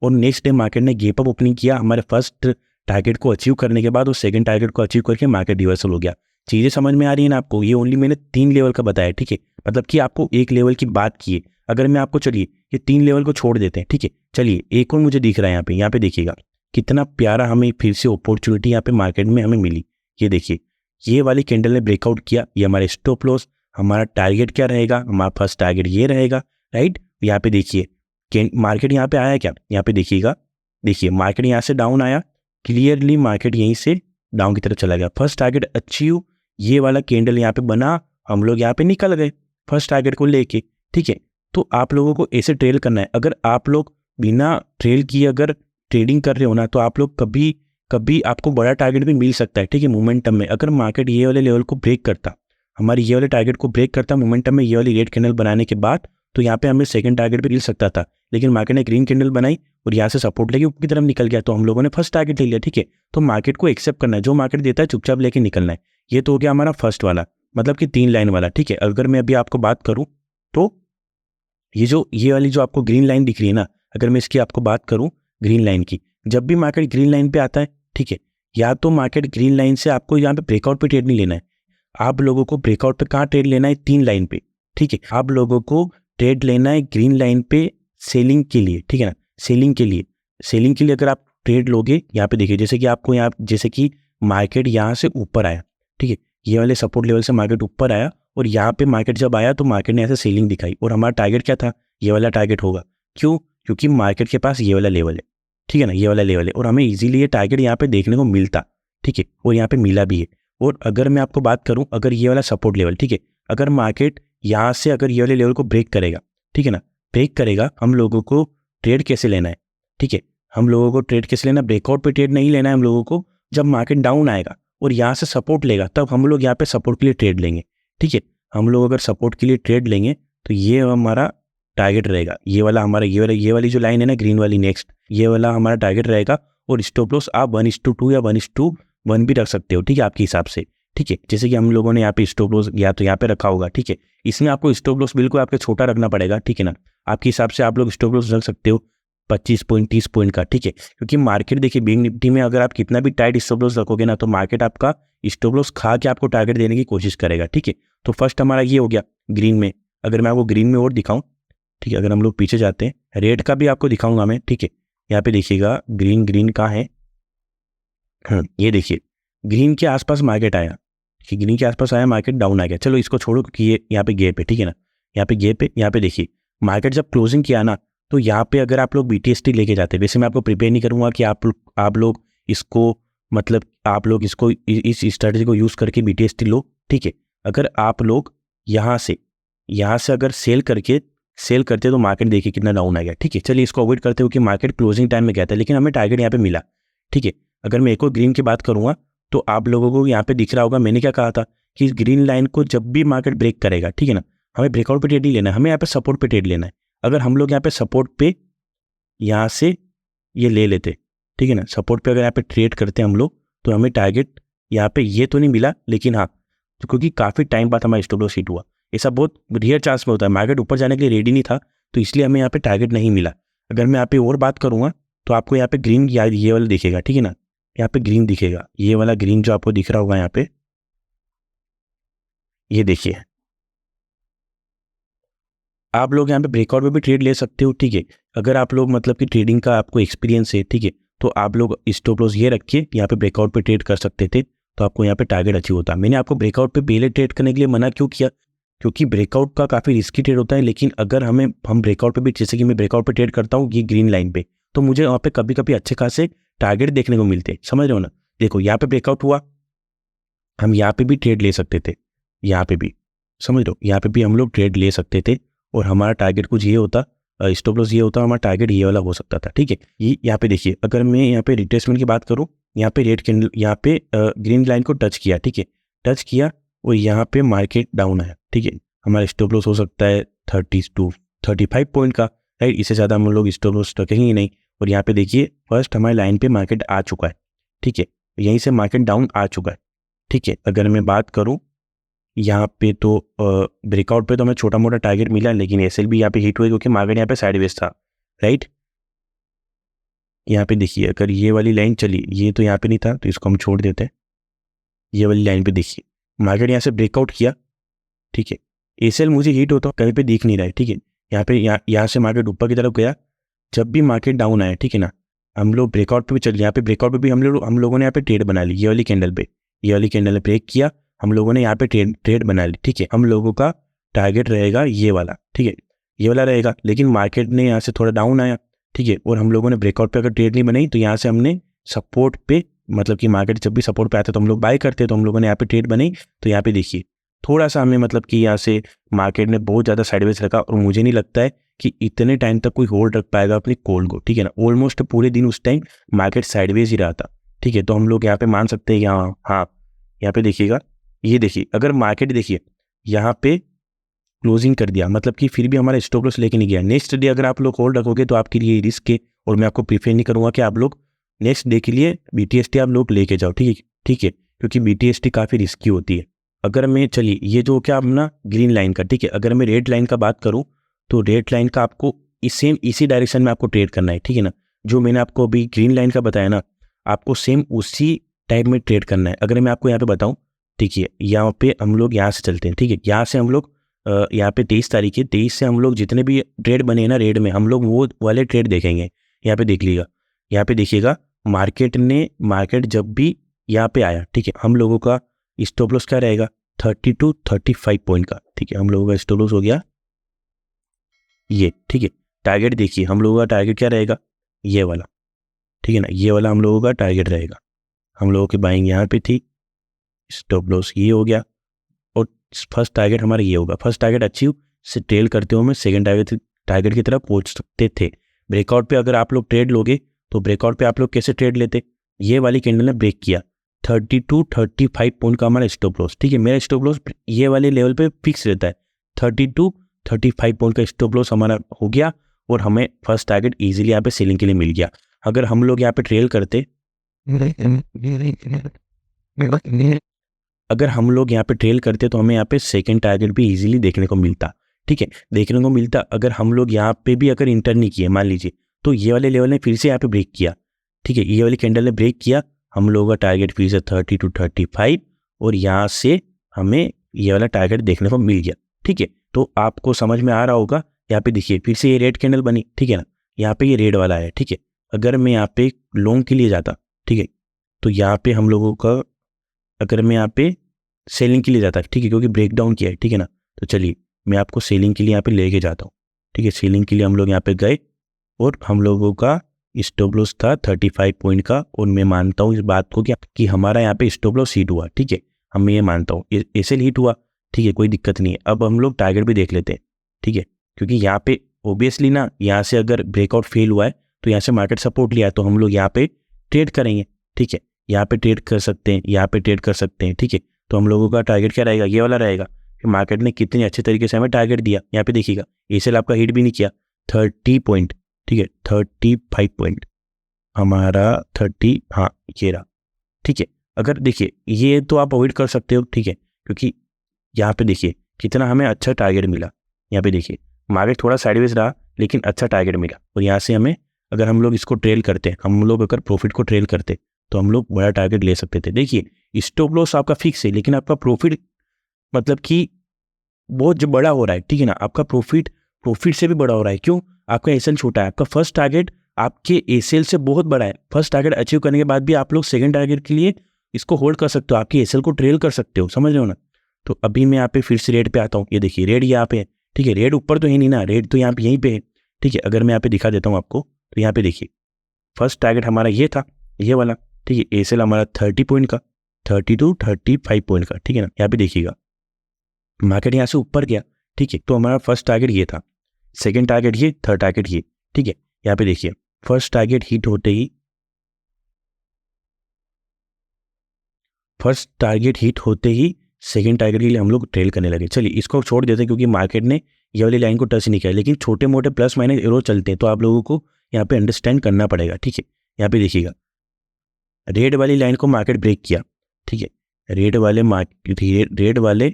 और नेक्स्ट डे मार्केट ने गैप अप ओपनिंग किया। हमारे फर्स्ट टारगेट को अचीव करने के बाद और सेकंड टारगेट को अचीव करके मार्केट रिवर्सल हो गया। चीज़ें समझ में आ रही है ना आपको। ये ओनली मैंने 3 लेवल का बताया, ठीक है, मतलब कि आपको एक लेवल की बात की है। अगर मैं आपको, चलिए ये 3 लेवल को छोड़ देते हैं, ठीक है, चलिए एक और मुझे दिख रहा है यहाँ पे देखिएगा कितना प्यारा हमें फिर से अपॉर्चुनिटी यहाँ पे मार्केट में हमें मिली। ये देखिए ये वाली कैंडल ने ब्रेकआउट किया, ये हमारे स्टॉप लॉस, हमारा टारगेट क्या रहेगा, हमारा फर्स्ट टारगेट ये रहेगा, राइट। यहाँ पे देखिए मार्केट यहाँ पे आया क्या, यहाँ पे देखिएगा, देखिए मार्केट यहाँ से डाउन आया, क्लियरली मार्केट यहीं से डाउन की तरफ चला गया। फर्स्ट टारगेट अचीव, ये वाला कैंडल यहाँ पे बना, हम लोग यहाँ पे निकल गए फर्स्ट टारगेट को लेके, ठीक है। तो आप लोगों को ऐसे ट्रेल करना है। अगर आप लोग बिना ट्रेल किए अगर ट्रेडिंग कर रहे हो ना, तो आप लोग कभी आपको बड़ा टारगेट भी मिल सकता है, ठीक है, मोमेंटम में। अगर मार्केट ये वाले लेवल को ब्रेक करता, हमारी ये वाले टारगेट को ब्रेक करता मोमेंटम में, ये वाली रेड कैंडल बनाने के बाद, तो यहाँ पे हमें सेकंड टारगेट भी मिल सकता था। लेकिन मार्केट ने ग्रीन कैंडल बनाई और यहाँ से सपोर्ट लेके ऊपर की तरफ निकल गया तो हम लोगों ने फर्स्ट टारगेट ले लिया, ठीक है। तो मार्केट को एक्सेप्ट करना है, जो मार्केट देता है चुपचाप लेके निकलना है। ये तो हो गया हमारा फर्स्ट वाला, मतलब कि 3 लाइन वाला, ठीक है। अगर मैं अभी आपको बात करूँ तो ये वाली जो आपको ग्रीन लाइन दिख रही है ना, अगर मैं इसकी आपको बात करूँ ग्रीन लाइन की, जब भी मार्केट ग्रीन लाइन पे आता है, ठीक है, या तो मार्केट ग्रीन लाइन से आपको यहाँ पे ब्रेकआउट पे ट्रेड नहीं लेना है, आप लोगों को ब्रेकआउट पे कहाँ ट्रेड लेना है, 3 लाइन पे, ठीक है। आप लोगों को ट्रेड लेना है ग्रीन लाइन पे सेलिंग के लिए, ठीक है ना, सेलिंग के लिए अगर आप ट्रेड लोगे, यहाँ पे देखिए जैसे कि आपको यहाँ, जैसे कि मार्केट यहाँ से ऊपर आया, ठीक है, ये वाले सपोर्ट लेवल से मार्केट ऊपर आया और यहाँ पे मार्केट जब आया तो मार्केट ने ऐसे सेलिंग दिखाई और हमारा टारगेट क्या था, ये वाला टारगेट होगा। क्यों? क्योंकि मार्केट के पास ये वाला लेवल है, ठीक है ना, ये वाला लेवल है और हमें इजीली ये टारगेट यहाँ पे देखने को मिलता, ठीक है, और यहाँ पे मिला भी है। और अगर मैं आपको बात करूँ, अगर ये वाला सपोर्ट लेवल, ठीक है, अगर मार्केट यहाँ से अगर ये वाले लेवल को ब्रेक करेगा, ठीक है ना, ब्रेक करेगा, हम लोगों को ट्रेड कैसे लेना है, ठीक है, हम लोगों को ट्रेड कैसे लेना है, ब्रेकआउट पे ट्रेड नहीं लेना है हम लोगों को। जब मार्केट डाउन आएगा और यहाँ से सपोर्ट लेगा तब हम लोग यहाँ पे सपोर्ट के लिए ट्रेड लेंगे, ठीक है। हम लोग अगर सपोर्ट के लिए ट्रेड लेंगे तो ये हमारा टारगेट रहेगा, ये वाला हमारा, ये वाली जो लाइन है ना ग्रीन वाली, नेक्स्ट ये वाला हमारा टारगेट रहेगा। और स्टॉप लॉस आप 1:2 या 1:1 भी रख सकते हो, ठीक है, आपके हिसाब से, ठीक है। जैसे कि हम लोगों ने यहाँ पे स्टॉप लॉस या तो यहाँ पे रखा होगा, ठीक है, इसमें आपको स्टॉप लॉस बिल्कुल आपके छोटा रखना पड़ेगा, ठीक है ना, आपके हिसाब से आप लोग स्टॉप लॉस रख सकते हो 25 पॉइंट 30 पॉइंट का, ठीक है। क्योंकि मार्केट देखिए बैंक निफ्टी में अगर आप कितना भी टाइट स्टॉप लॉस रखोगे ना तो मार्केट आपका स्टॉप लॉस खा के आपको टारगेट देने की कोशिश करेगा, ठीक है। तो फर्स्ट हमारा ये हो गया ग्रीन में। अगर मैं आपको ग्रीन में और दिखाऊं, ठीक है, अगर हम लोग पीछे जाते हैं, रेड का भी आपको दिखाऊंगा मैं, ठीक है। यहाँ पे देखिएगा ग्रीन कहाँ है, ये देखिए ग्रीन के आसपास मार्केट आया, ठीक है, ग्रीन के आसपास आया, मार्केट डाउन आ गया। चलो इसको छोड़ो क्योंकि ये यहाँ पे गैप है, ठीक है ना, यहाँ पे गैप है। यहाँ पे देखिए मार्केट जब क्लोजिंग किया ना तो यहाँ पे अगर आप लोग BTST लेके जाते, वैसे मैं आपको प्रिपेयर नहीं करूँगा कि आप लोग इसको, मतलब आप लोग इसको इस स्ट्रेटजी को यूज़ करके BTST लो, ठीक है। अगर आप लोग यहाँ से अगर सेल करते तो मार्केट देखिए कितना डाउन आ गया, ठीक है। चलिए इसको अवॉइड करते हो कि मार्केट क्लोजिंग टाइम में गया था लेकिन हमें टारगेट यहाँ पे मिला, ठीक है। अगर मैं एक और ग्रीन की बात करूँगा तो आप लोगों को यहाँ पे दिख रहा होगा मैंने क्या कहा था कि इस ग्रीन लाइन को जब भी मार्केट ब्रेक करेगा, ठीक है ना, हमें ब्रेकआउट पे ट्रेड नहीं लेना है, हमें यहाँ पे सपोर्ट पे ट्रेड लेना है। अगर हम लोग यहाँ पे सपोर्ट पे यहाँ से ये ले लेते, ठीक है ना, सपोर्ट पे अगर यहाँ पे ट्रेड करते हम लोग तो हमें टारगेट यहाँ पे ये तो नहीं मिला, लेकिन हाँ क्योंकि काफ़ी टाइम बाद हमारा स्टॉप लॉस हिट हुआ, ऐसा बहुत रेयर चांस में होता है, मार्केट ऊपर जाने के लिए रेडी नहीं था तो इसलिए हमें यहाँ पे टारगेट नहीं मिला। अगर मैं यहाँ पे और बात करूँगा तो आपको यहाँ पे ग्रीन या ये वाला दिखेगा, ठीक है ना, यहाँ पे ग्रीन दिखेगा, ये वाला ग्रीन जो आपको दिख रहा होगा यहाँ पे, ये देखिए आप लोग यहाँ पे ब्रेकआउट पे भी ट्रेड ले सकते हो, ठीक है। अगर आप लोग मतलब कि ट्रेडिंग का आपको एक्सपीरियंस है, ठीक है, तो आप लोग स्टॉप लॉस ये रखिए, यहाँ पे ब्रेकआउट पे ट्रेड कर सकते थे तो आपको यहाँ पे टारगेट अचीव होता। मैंने आपको ब्रेकआउट पे पहले ट्रेड करने के लिए मना क्यों किया, क्योंकि ब्रेकआउट का काफ़ी रिस्की ट्रेड होता है। लेकिन अगर हम ब्रेकआउट पे भी, जैसे कि मैं ब्रेकआउट पे ट्रेड करता हूँ ये ग्रीन लाइन पे, तो मुझे वहाँ पे कभी कभी अच्छे खासे टारगेट देखने को मिलते, समझ रहे हो ना। देखो यहाँ पे ब्रेकआउट हुआ, हम यहाँ पे भी ट्रेड ले सकते थे, यहाँ पे भी समझ लो, यहाँ पे भी हम लोग ट्रेड ले सकते थे और हमारा टारगेट कुछ ये होता, स्टॉप लॉस ये होता, हमारा टारगेट ये वाला हो सकता था, ठीक है। ये यहाँ पे देखिए, अगर मैं यहाँ पे रिट्रेसमेंट की बात करूँ, यहाँ पे रेड कैंडल, यहाँ पे ग्रीन लाइन को टच किया, ठीक है, टच किया और यहाँ पे मार्केट डाउन आया, ठीक है। हमारा स्टॉप लॉस हो सकता है 30 to 35 पॉइंट का, राइट, इससे ज़्यादा हम लोग स्टॉप लॉस रखेंगे नहीं। और यहाँ पे देखिए फर्स्ट हमारी लाइन पे मार्केट आ चुका है, ठीक है, यहीं से मार्केट डाउन आ चुका है, ठीक है। अगर मैं बात करूँ यहाँ पे तो ब्रेकआउट पे तो हमें छोटा मोटा टारगेट मिला, लेकिन एसएल भी यहाँ पे हिट हुई क्योंकि मार्केट यहाँ पे साइडवेज था, राइट। यहाँ पे देखिए अगर ये वाली लाइन चली, ये तो यहाँ पे नहीं था तो इसको हम छोड़ देते हैं। ये वाली लाइन पे देखिए मार्केट यहाँ से ब्रेकआउट किया, ठीक है, एसएल मुझे हिट होता कहीं पे दिख नहीं रहा है, ठीक है। यहाँ पे यहाँ से मार्केट ऊपर की तरफ गया, जब भी मार्केट डाउन आया, ठीक है ना, हम लोग ब्रेकआउट पे भी चल, यहाँ पे ब्रेकआउट पे भी हम लोगों ने यहाँ पे ट्रेड बना ली, ये वाली कैंडल पे, ये वाली कैंडल ने ब्रेक किया, हम लोगों ने यहाँ पे ट्रेड बना ली, ठीक है। हम लोगों का टारगेट रहेगा ये वाला, ठीक है, ये वाला रहेगा। लेकिन मार्केट ने यहाँ से थोड़ा डाउन आया, ठीक है, और हम लोगों ने ब्रेकआउट पे अगर ट्रेड नहीं बनाई तो यहाँ से हमने सपोर्ट पे, मतलब कि मार्केट जब भी सपोर्ट पे आता तो हम लोग बाय करते, तो हम लोगों ने यहाँ पे ट्रेड बनाई। तो यहाँ पे देखिए थोड़ा सा हमें, मतलब कि यहाँ से मार्केट ने बहुत ज़्यादा साइडवेज रखा और मुझे नहीं लगता है कि इतने टाइम तक कोई होल्ड रख पाएगा अपनी कॉल को, ठीक है ना। ऑलमोस्ट पूरे दिन उस टाइम मार्केट साइडवेज ही रहा था, ठीक है। तो हम लोग यहाँ पे मान सकते हैं कि हाँ यहाँ पे देखिएगा, ये देखिए अगर मार्केट देखिए यहाँ पे क्लोजिंग कर दिया, मतलब कि फिर भी हमारा स्टॉप लॉस लेके नहीं गया, नेक्स्ट डे अगर आप लोग होल्ड रखोगे तो आपके लिए रिस्क है और मैं आपको प्रीफर नहीं करूँगा कि आप लोग नेक्स्ट डे के लिए BTST आप लोग लेके जाओ, ठीक है, क्योंकि BTST काफ़ी रिस्की होती है। अगर मैं चलिए ये जो क्या अपना ग्रीन लाइन का, ठीक है, अगर मैं रेड लाइन का बात करूँ तो रेड लाइन का आपको सेम इसी डायरेक्शन में आपको ट्रेड करना है, ठीक है ना। जो मैंने आपको अभी ग्रीन लाइन का बताया ना, आपको सेम उसी टाइप में ट्रेड करना है। अगर मैं आपको यहाँ पे बताऊँ, ठीक है, यहाँ पे हम लोग यहाँ से चलते हैं, ठीक है, यहाँ से हम लोग यहाँ पे 23 तारीख है, 23 से हम लोग जितने भी ट्रेड बने हैं ना रेड में, हम लोग वो वाले ट्रेड देखेंगे। यहाँ पे देख लीजिएगा, यहाँ पे देखिएगा मार्केट जब भी यहाँ पे आया, ठीक है, हम लोगों का स्टॉप लॉस क्या रहेगा 30 to 35 पॉइंट का, ठीक है, हम लोगों का स्टॉप लॉस हो गया ये, ठीक है। टारगेट देखिए हम लोगों का टारगेट क्या रहेगा, ये वाला, ठीक है ना, ये वाला हम लोगों का टारगेट रहेगा। हम लोगों की बाइंग यहाँ पे थी, स्टॉप लॉस ये हो गया और फर्स्ट टारगेट हमारा ये होगा। फर्स्ट टारगेट अचीव से ट्रेल करते हुए हम सेकंड टारगेट की तरफ पहुंच सकते थे। ब्रेकआउट पे अगर आप लोग ट्रेड लोगे तो ब्रेकआउट पे आप लोग कैसे ट्रेड लेते, ये वाली कैंडल ने ब्रेक किया 30 to 35 पॉइंट का हमारा स्टॉप लॉस, ठीक है। मेरा स्टॉप लॉस ये वाले लेवल पे फिक्स रहता है, 30 to 35 पॉइंट का स्टॉप लॉस हमारा हो गया और हमें फर्स्ट टारगेट इजीली यहाँ पे सेलिंग के लिए मिल गया। अगर हम लोग यहाँ पे ट्रेल करते तो हमें यहाँ पे सेकंड टारगेट भी इजीली देखने को मिलता, ठीक है, देखने को मिलता। अगर हम लोग यहाँ पे भी अगर इंटर नहीं किए मान लीजिए, तो ये वाले लेवल ने फिर से यहाँ पे ब्रेक किया, ठीक है, ये वाली कैंडल ने ब्रेक किया, हम लोगों का टारगेट फिर से 30 to 35 और यहाँ से हमें ये वाला टारगेट देखने को मिल गया, ठीक है। तो आपको समझ में आ रहा होगा, यहाँ पे देखिए फिर से ये रेड कैंडल बनी, ठीक है ना, यहाँ पे ये रेड वाला है, ठीक है। अगर मैं यहाँ पे लॉन्ग के लिए जाता, ठीक है, तो यहाँ पे हम लोगों का अगर मैं यहाँ पे सेलिंग के लिए जाता, ठीक है, क्योंकि ब्रेक डाउन किया है, ठीक है ना, तो चलिए मैं आपको सेलिंग के लिए यहाँ पे लेके जाता हूँ, ठीक है। सेलिंग के लिए हम लोग यहाँ पे गए और हम लोगों का स्टॉप लॉस था 35 पॉइंट का और मैं मानता हूँ इस बात को कि हमारा यहाँ पे स्टॉप लॉस हिट हुआ, ठीक है, हम ये मानता हूँ ऐसे हिट हुआ, ठीक है, कोई दिक्कत नहीं है। अब हम लोग टारगेट भी देख लेते हैं, ठीक है, क्योंकि यहाँ पे ओबियसली ना यहाँ से अगर ब्रेकआउट फेल हुआ है तो यहाँ से मार्केट सपोर्ट लिया है, तो हम लोग यहाँ पे ट्रेड करेंगे, ठीक है, यहाँ पे ट्रेड कर सकते हैं, यहाँ पे ट्रेड कर सकते हैं, ठीक है। तो हम लोगों का टारगेट क्या रहेगा, ये वाला रहेगा कि मार्केट ने कितने अच्छे तरीके से हमें टारगेट दिया। यहाँ पे देखिएगा एसएल आपका हिट भी नहीं किया 30 पॉइंट, ठीक है, 35 पॉइंट हमारा 30, हाँ ये रहा, ठीक है। अगर देखिए ये तो आप अवॉइड कर सकते हो, ठीक है, क्योंकि यहाँ पे देखिए कितना हमें अच्छा टारगेट मिला। यहाँ पे देखिए मार्केट थोड़ा साइडवेज रहा लेकिन अच्छा टारगेट मिला और यहाँ से हमें अगर हम लोग इसको ट्रेल करते, हम लोग अगर प्रॉफिट को ट्रेल करते तो हम लोग बड़ा टारगेट ले सकते थे। देखिए स्टॉप लॉस आपका फिक्स है लेकिन आपका प्रॉफिट मतलब कि बहुत जो बड़ा हो रहा है, ठीक है ना, आपका प्रॉफिट से भी बड़ा हो रहा है। क्यों, आपका एसएल छोटा है, आपका फर्स्ट टारगेट आपके एसएल से बहुत बड़ा है। फर्स्ट टारगेट अचीव करने के बाद भी आप लोग सेकंड टारगेट के लिए इसको होल्ड कर सकते हो, आपकी एसएल को ट्रेल कर सकते हो, समझ रहे हो ना। तो अभी मैं यहाँ पे फिर से रेड पे आता हूँ, ये देखिए रेड यहाँ पे है, ठीक है, रेड ऊपर तो है नहीं ना, रेड तो यहाँ पे यहीं पे है, ठीक है। अगर मैं यहाँ पे दिखा देता हूँ आपको तो यहाँ पे देखिए फर्स्ट टारगेट हमारा ये था, ये वाला, ठीक है, एसएल हमारा 30 पॉइंट का, 30 to 35 पॉइंट का, ठीक है ना। यहाँ पे देखिएगा मार्केट यहाँ से ऊपर गया, ठीक है, तो हमारा फर्स्ट टारगेट ये था, सेकंड टारगेट ये, थर्ड टारगेट ये, ठीक है। यहाँ पे देखिए फर्स्ट टारगेट हिट होते ही सेकंड टारगेट के लिए हम लोग ट्रेल करने लगे। चलिए इसको छोड़ देते हैं क्योंकि मार्केट ने ये वाली लाइन को टच नहीं किया, लेकिन छोटे मोटे प्लस माइनस एरो चलते हैं तो आप लोगों को यहाँ पे अंडरस्टैंड करना पड़ेगा, ठीक है। यहाँ पे देखिएगा रेड वाली लाइन को मार्केट ब्रेक किया, ठीक है, रेड वाले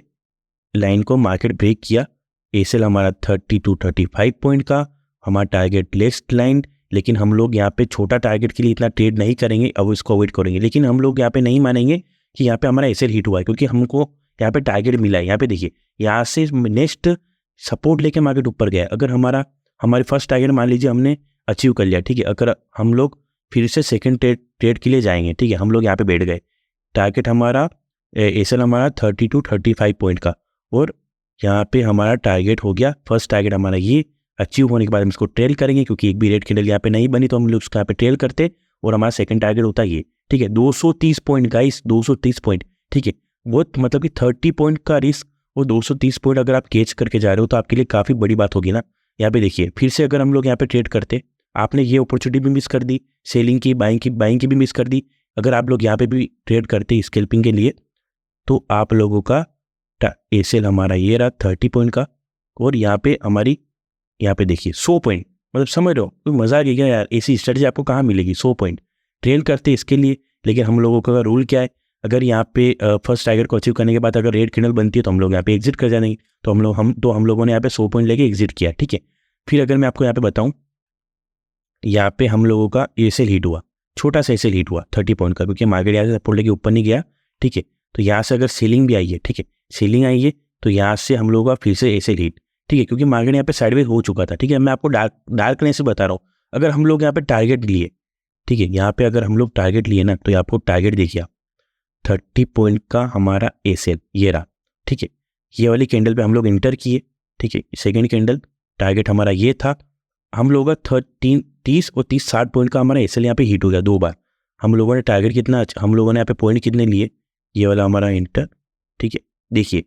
लाइन को मार्केट ब्रेक किया, एसएल हमारा 30 to 35 पॉइंट का, हमारा टारगेट लेफ्ट लाइन, लेकिन हम लोग यहाँ पे छोटा टारगेट के लिए इतना ट्रेड नहीं करेंगे, अब इसको अवॉइड करेंगे। लेकिन हम लोग यहाँ पे नहीं मानेंगे कि यहाँ पे हमारा एसएल हिट हुआ है क्योंकि हमको यहाँ पे टारगेट मिला है। यहाँ पे देखिए यहाँ से नेक्स्ट सपोर्ट लेके मार्केट ऊपर गया है। अगर हमारी फर्स्ट टारगेट मान लीजिए हमने अचीव कर लिया, ठीक है, अगर हम लोग फिर से सेकेंड ट्रेड के लिए जाएंगे, ठीक है, हम लोग यहाँ पे बैठ गए, टारगेट हमारा एसएल हमारा 30 to 35 पॉइंट का और यहाँ पे हमारा टारगेट हो गया, फर्स्ट टारगेट हमारा ये अचीव होने के बाद हम इसको ट्रेल करेंगे क्योंकि एक भी रेड कैंडल यहाँ पे नहीं बनी तो हम लोग उसको यहाँ पे ट्रेल करते और हमारा सेकंड टारगेट होता है ये, ठीक है, 230 पॉइंट गाइस, 230 पॉइंट, ठीक है, बहुत मतलब कि 30 पॉइंट का रिस्क और 230 पॉइंट अगर आप कैच करके जा रहे हो तो आपके लिए काफ़ी बड़ी बात होगी ना। यहाँ पे देखिए फिर से अगर हम लोग यहाँ पे ट्रेड करते, आपने ये अपॉर्चुनिटी भी मिस कर दी, सेलिंग की बाइंग की भी मिस कर दी। अगर आप लोग यहाँ पे भी ट्रेड करते स्कैल्पिंग के लिए तो आप लोगों का एसएल हमारा ये रहा 30 पॉइंट का और यहाँ पे हमारी यहाँ पे देखिए 100 पॉइंट, मतलब समझ रहे हो, कोई मजाक है क्या यार, ऐसी स्ट्रेटजी आपको कहाँ मिलेगी। 100 पॉइंट ट्रेल करते इसके लिए, लेकिन हम लोगों का रूल क्या है, अगर यहाँ पे फर्स्ट टारगेट को अचीव करने के बाद अगर रेड कैंडल बनती है तो हम लोग यहाँ पे एग्जिट कर जाएंगे। तो हम लोगों ने यहाँ पे 100 पॉइंट लेके एग्जिट किया, ठीक है। फिर अगर मैं आपको यहाँ पे बताऊँ, यहाँ पे हम लोगों का एसेल हिट हुआ, छोटा सा एसेल हिट हुआ 30 पॉइंट का, क्योंकि मार्केट यहाँ से सपोर्ट लेके ऊपर नहीं गया, ठीक है। तो यहाँ से अगर सेलिंग भी आई है, ठीक है, सेलिंग आई है तो यहाँ से हम लोगों का फिर से एसेल हिट, ठीक है, क्योंकि मार्केट यहाँ पे साइडवेज हो चुका था, ठीक है। मैं आपको डार्कनेस से बता रहा हूँ, अगर हम लोग यहाँ पे टारगेट लिए, ठीक है, यहाँ पे अगर हम लोग टारगेट लिए ना, तो आपको टारगेट देखिए 30 पॉइंट का हमारा एसेल ये रहा, ठीक है। ये वाली कैंडल पे हम लोग इंटर किए, ठीक है, सेकेंड कैंडल टारगेट हमारा ये था, हम लोगों का 30 और 60 पॉइंट का हमारा एसएल यहाँ पे हिट हो गया 2 बार। हम लोगों ने टारगेट कितना, हम लोगों ने यहाँ पे पॉइंट कितने लिए, ये वाला हमारा इंटर, ठीक है। देखिए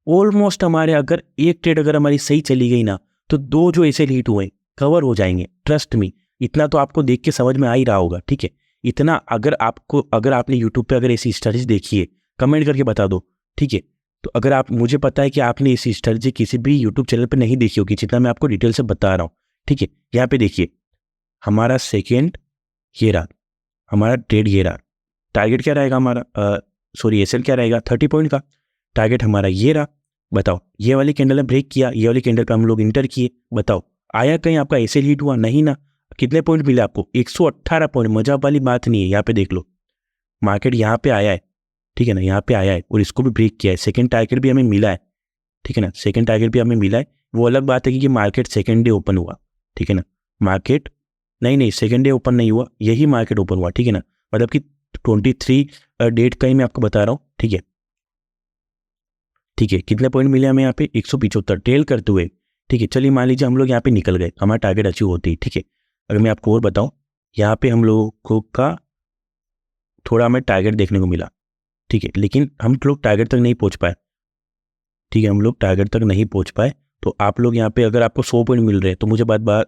ऑलमोस्ट हमारे अगर एक ट्रेड अगर हमारी सही चली गई ना, तो 2 जो एसएल हिट हुए कवर हो जाएंगे, ट्रस्ट मी। इतना तो आपको देख के समझ में आ ही रहा होगा, ठीक है। इतना अगर आपने यूट्यूब पे अगर ऐसी स्ट्रेटजी देखी है, कमेंट करके बता दो, ठीक है। तो अगर आप, मुझे पता है कि आपने ऐसी स्ट्रेटजी किसी भी यूट्यूब चैनल पर नहीं देखी होगी, जितना मैं आपको डिटेल से बता रहा हूँ, ठीक है। यहाँ पे देखिए हमारा सेकेंड ये रहा, हमारा ट्रेड ये रहा, टारगेट क्या रहेगा हमारा, सॉरी एसएल क्या रहेगा 30 पॉइंट का, टारगेट हमारा ये रहा। बताओ ये वाली कैंडल ने ब्रेक किया, ये वाली कैंडल पे हम लोग इंटर किए, बताओ आया कहीं आपका एसएल हिट हुआ, नहीं ना। कितने पॉइंट मिले आपको, 118 पॉइंट, मजाक वाली बात नहीं है। यहाँ पे देख लो मार्केट यहाँ पे आया है, ठीक है ना, यहाँ पे आया है और इसको भी ब्रेक किया है, सेकेंड टारगेट भी हमें मिला है, ठीक है ना, सेकेंड टारगेट भी हमें मिला है। वो अलग बात है कि मार्केट सेकेंड डे ओपन हुआ, ठीक है ना, मार्केट नहीं सेकेंड डे ओपन नहीं हुआ, यही मार्केट ओपन हुआ, ठीक है ना, मतलब कि 23 डेट का ही मैं आपको बता रहा हूँ, ठीक है, ठीक है। कितने पॉइंट मिले हमें यहाँ पे 175 ट्रेल करते हुए, ठीक है। चलिए मान लीजिए हम लोग यहाँ पे निकल गए, हमारा टारगेट अचीव होती है, ठीक है। अगर मैं आपको और बताऊँ, यहाँ पे हम लोगों का थोड़ा हमें टारगेट देखने को मिला, ठीक है, लेकिन हम लोग टारगेट तक नहीं पहुँच पाए, ठीक है, हम लोग टारगेट तक नहीं पहुँच पाए। तो आप लोग यहाँ पे अगर आपको 100 पॉइंट मिल रहे हैं तो मुझे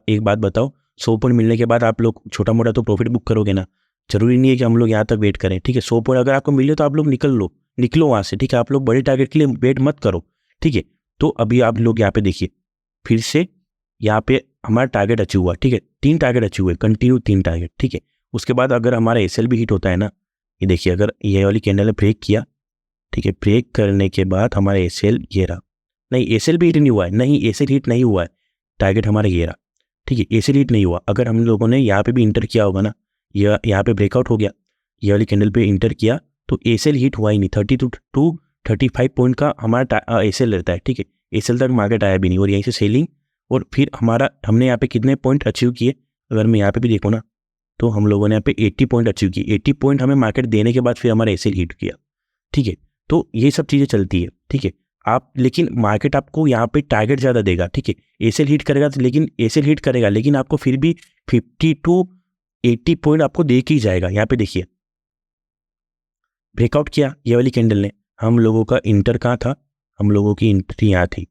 एक बात बताओ, 100 पॉइंट मिलने के बाद आप लोग छोटा मोटा तो प्रॉफिट बुक करोगे ना, जरूरी नहीं है कि हम लोग यहाँ तक वेट करें, ठीक है। 100 पॉइंट अगर आपको मिले तो आप लोग निकलो वहाँ से, ठीक है। आप लोग बड़े टारगेट के लिए वेट मत करो, ठीक है। तो अभी आप लोग यहाँ पे देखिए, फिर से यहाँ पे हमारा टारगेट अचीव हुआ, ठीक है, 3 टारगेट अचीव हुए, कंटिन्यू 3 टारगेट, ठीक है। उसके बाद अगर हमारा एसएल भी हिट होता है ना, ये देखिए अगर ये वाली कैंडल ने ब्रेक किया, ठीक है, ब्रेक करने के बाद हमारा एसएल ये रहा, नहीं एसएल भी हिट नहीं हुआ है, नहीं एसएल हिट नहीं हुआ है, टारगेट हमारा ये रहा, ठीक है, एसएल हिट नहीं हुआ। अगर हम लोगों ने यहाँ पे भी इंटर किया होगा ना, यहाँ पे ब्रेकआउट हो गया, ये वाली कैंडल पे इंटर किया तो एसएल हिट हुआ ही नहीं, 32 to 35 पॉइंट का हमारा एसएल रहता है, ठीक है। एसएल तक मार्केट आया भी नहीं और यहीं से सेलिंग, और फिर हमने यहाँ पे कितने पॉइंट अचीव किए, अगर मैं यहाँ पे भी देखूँ ना, तो हम लोगों ने यहाँ पे 80 पॉइंट अचीव किए। 80 पॉइंट हमें मार्केट देने के बाद फिर हमारा एसएल हिट किया, ठीक है। तो ये सब चीज़ें चलती है, ठीक है। आप लेकिन मार्केट आपको यहाँ पे टारगेट ज़्यादा देगा, ठीक है, एसएल हिट करेगा, लेकिन एसएल हिट करेगा लेकिन आपको फिर भी 50 to 80 पॉइंट आपको दे के ही जाएगा। यहाँ पे देखिए ब्रेकआउट किया ये वाली कैंडल ने, हम लोगों का इंटर कहाँ था, हम लोगों की एंट्री यहाँ थी,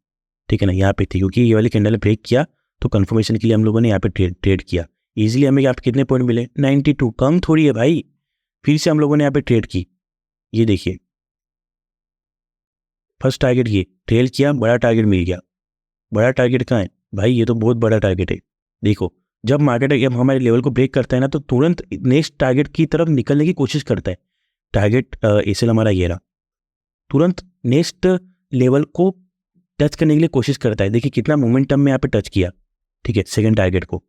ठीक है ना, यहाँ पे थी, क्योंकि ये वाली कैंडल ने ब्रेक किया तो कंफर्मेशन के लिए हम लोगों ने यहाँ पे ट्रेड किया। इजीली हमें यहाँ पे कितने पॉइंट मिले, 92, कम थोड़ी है भाई। फिर से हम लोगों ने यहाँ पे ट्रेड की, ये देखिए फर्स्ट टारगेट ये ट्रेल किया, बड़ा टारगेट मिल गया। बड़ा टारगेट कहाँ है भाई, ये तो बहुत बड़ा टारगेट है। देखो जब मार्केट जब हमारे लेवल को ब्रेक करता है ना, तो तुरंत नेक्स्ट टारगेट की तरफ निकलने की कोशिश करता है। टारगेट एसएल हमारा ये रहा, तुरंत नेक्स्ट लेवल को टच करने के लिए कोशिश करता है। देखिए कितना मोमेंटम में यहाँ पे टच किया, ठीक है, सेकंड टारगेट को।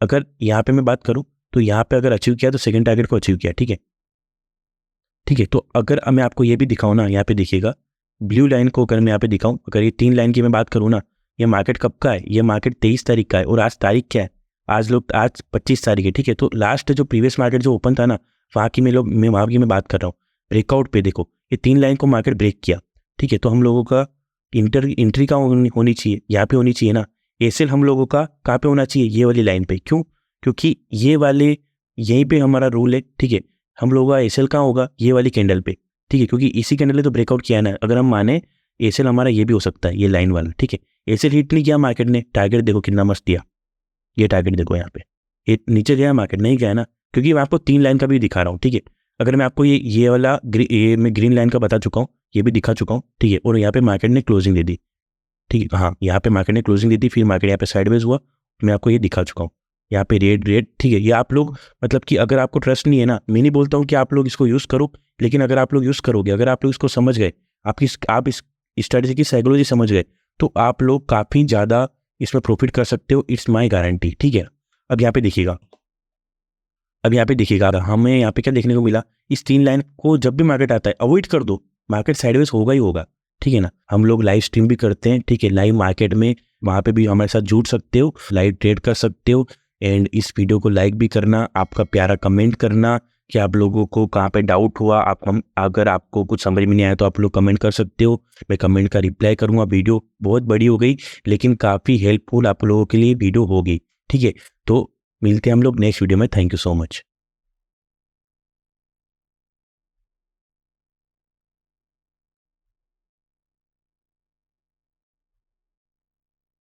अगर यहाँ पे मैं बात करूँ तो यहाँ पे अगर अचीव किया तो सेकंड टारगेट को अचीव किया, ठीक है, ठीक है। तो अगर मैं आपको ये भी दिखाऊँ ना, यहाँ पे देखिएगा ब्लू लाइन को अगर मैं यहाँ पे दिखाऊँ, अगर ये 3 लाइन की मैं बात करूँ ना, ये मार्केट कब का है, ये मार्केट 23 तारीख का है और आज तारीख क्या है, आज 25 तारीख है, ठीक है। तो लास्ट जो प्रीवियस मार्केट जो ओपन था ना, वहाँ की मैं बात कर रहा हूँ। ब्रेकआउट पे देखो ये 3 लाइन को मार्केट ब्रेक किया, ठीक है। तो हम लोगों का एंट्री कहाँ होनी चाहिए, यहाँ पे होनी चाहिए ना। एसएल हम लोगों का कहाँ पे होना चाहिए, ये वाली लाइन पे। क्यों, क्योंकि ये वाले यहीं पे हमारा रूल है, ठीक है। हम लोगों का एसएल कहाँ होगा, ये वाली कैंडल पे, ठीक है, क्योंकि इसी कैंडल ने तो ब्रेकआउट किया है ना। अगर हम माने एसएल हमारा ये भी हो सकता है, ये लाइन वाला, ठीक है। एसएल हिट नहीं किया मार्केट ने, टारगेट देखो कितना मस्त दिया, ये टारगेट देखो यहाँ पे, ये नीचे गया मार्केट नहीं गया ना, क्योंकि मैं आपको 3 लाइन का भी दिखा रहा हूँ, ठीक है। अगर मैं आपको ये वाला मैं ग्रीन लाइन का बता चुका हूँ, ये भी दिखा चुका हूँ, ठीक है। और यहाँ पे मार्केट ने क्लोजिंग दे दी, ठीक है, हाँ यहाँ पे मार्केट ने क्लोजिंग दी थी, फिर मार्केट यहाँ पे साइडवेज हुआ, मैं आपको ये दिखा चुका हूँ। यहाँ पे रेड ठीक है। ये आप लोग मतलब कि अगर आपको ट्रस्ट नहीं है ना, मैं नहीं बोलता हूँ कि आप लोग इसको यूज़ करो, लेकिन अगर आप लोग यूज़ करोगे, अगर आप लोग इसको समझ गए, आप इस स्ट्रेटजी की साइकोलॉजी समझ गए, तो आप लोग काफ़ी ज़्यादा इसमें प्रॉफिट कर सकते हो। इट्स माई गारंटी, ठीक है। अब यहाँ पे देखिएगा, हमें यहाँ पे क्या देखने को मिला, इस 3 लाइन को जब भी मार्केट आता है अवॉइड कर दो, मार्केट साइडवेज होगा ही होगा, ठीक है ना। हम लोग लाइव स्ट्रीम भी करते हैं, ठीक है, लाइव मार्केट में, वहाँ पे भी हमारे साथ जुड़ सकते हो, लाइव ट्रेड कर सकते हो। एंड इस वीडियो को लाइक भी करना, आपका प्यारा कमेंट करना कि आप लोगों को कहाँ पे डाउट हुआ, अगर आपको कुछ समझ में नहीं आया तो आप लोग कमेंट कर सकते हो, मैं कमेंट का रिप्लाई करूँगा। वीडियो बहुत बड़ी हो गई, लेकिन काफ़ी हेल्पफुल आप लोगों के लिए वीडियो होगी, ठीक है। तो मिलते हैं हम लोग नेक्स्ट वीडियो में। Thank you so much.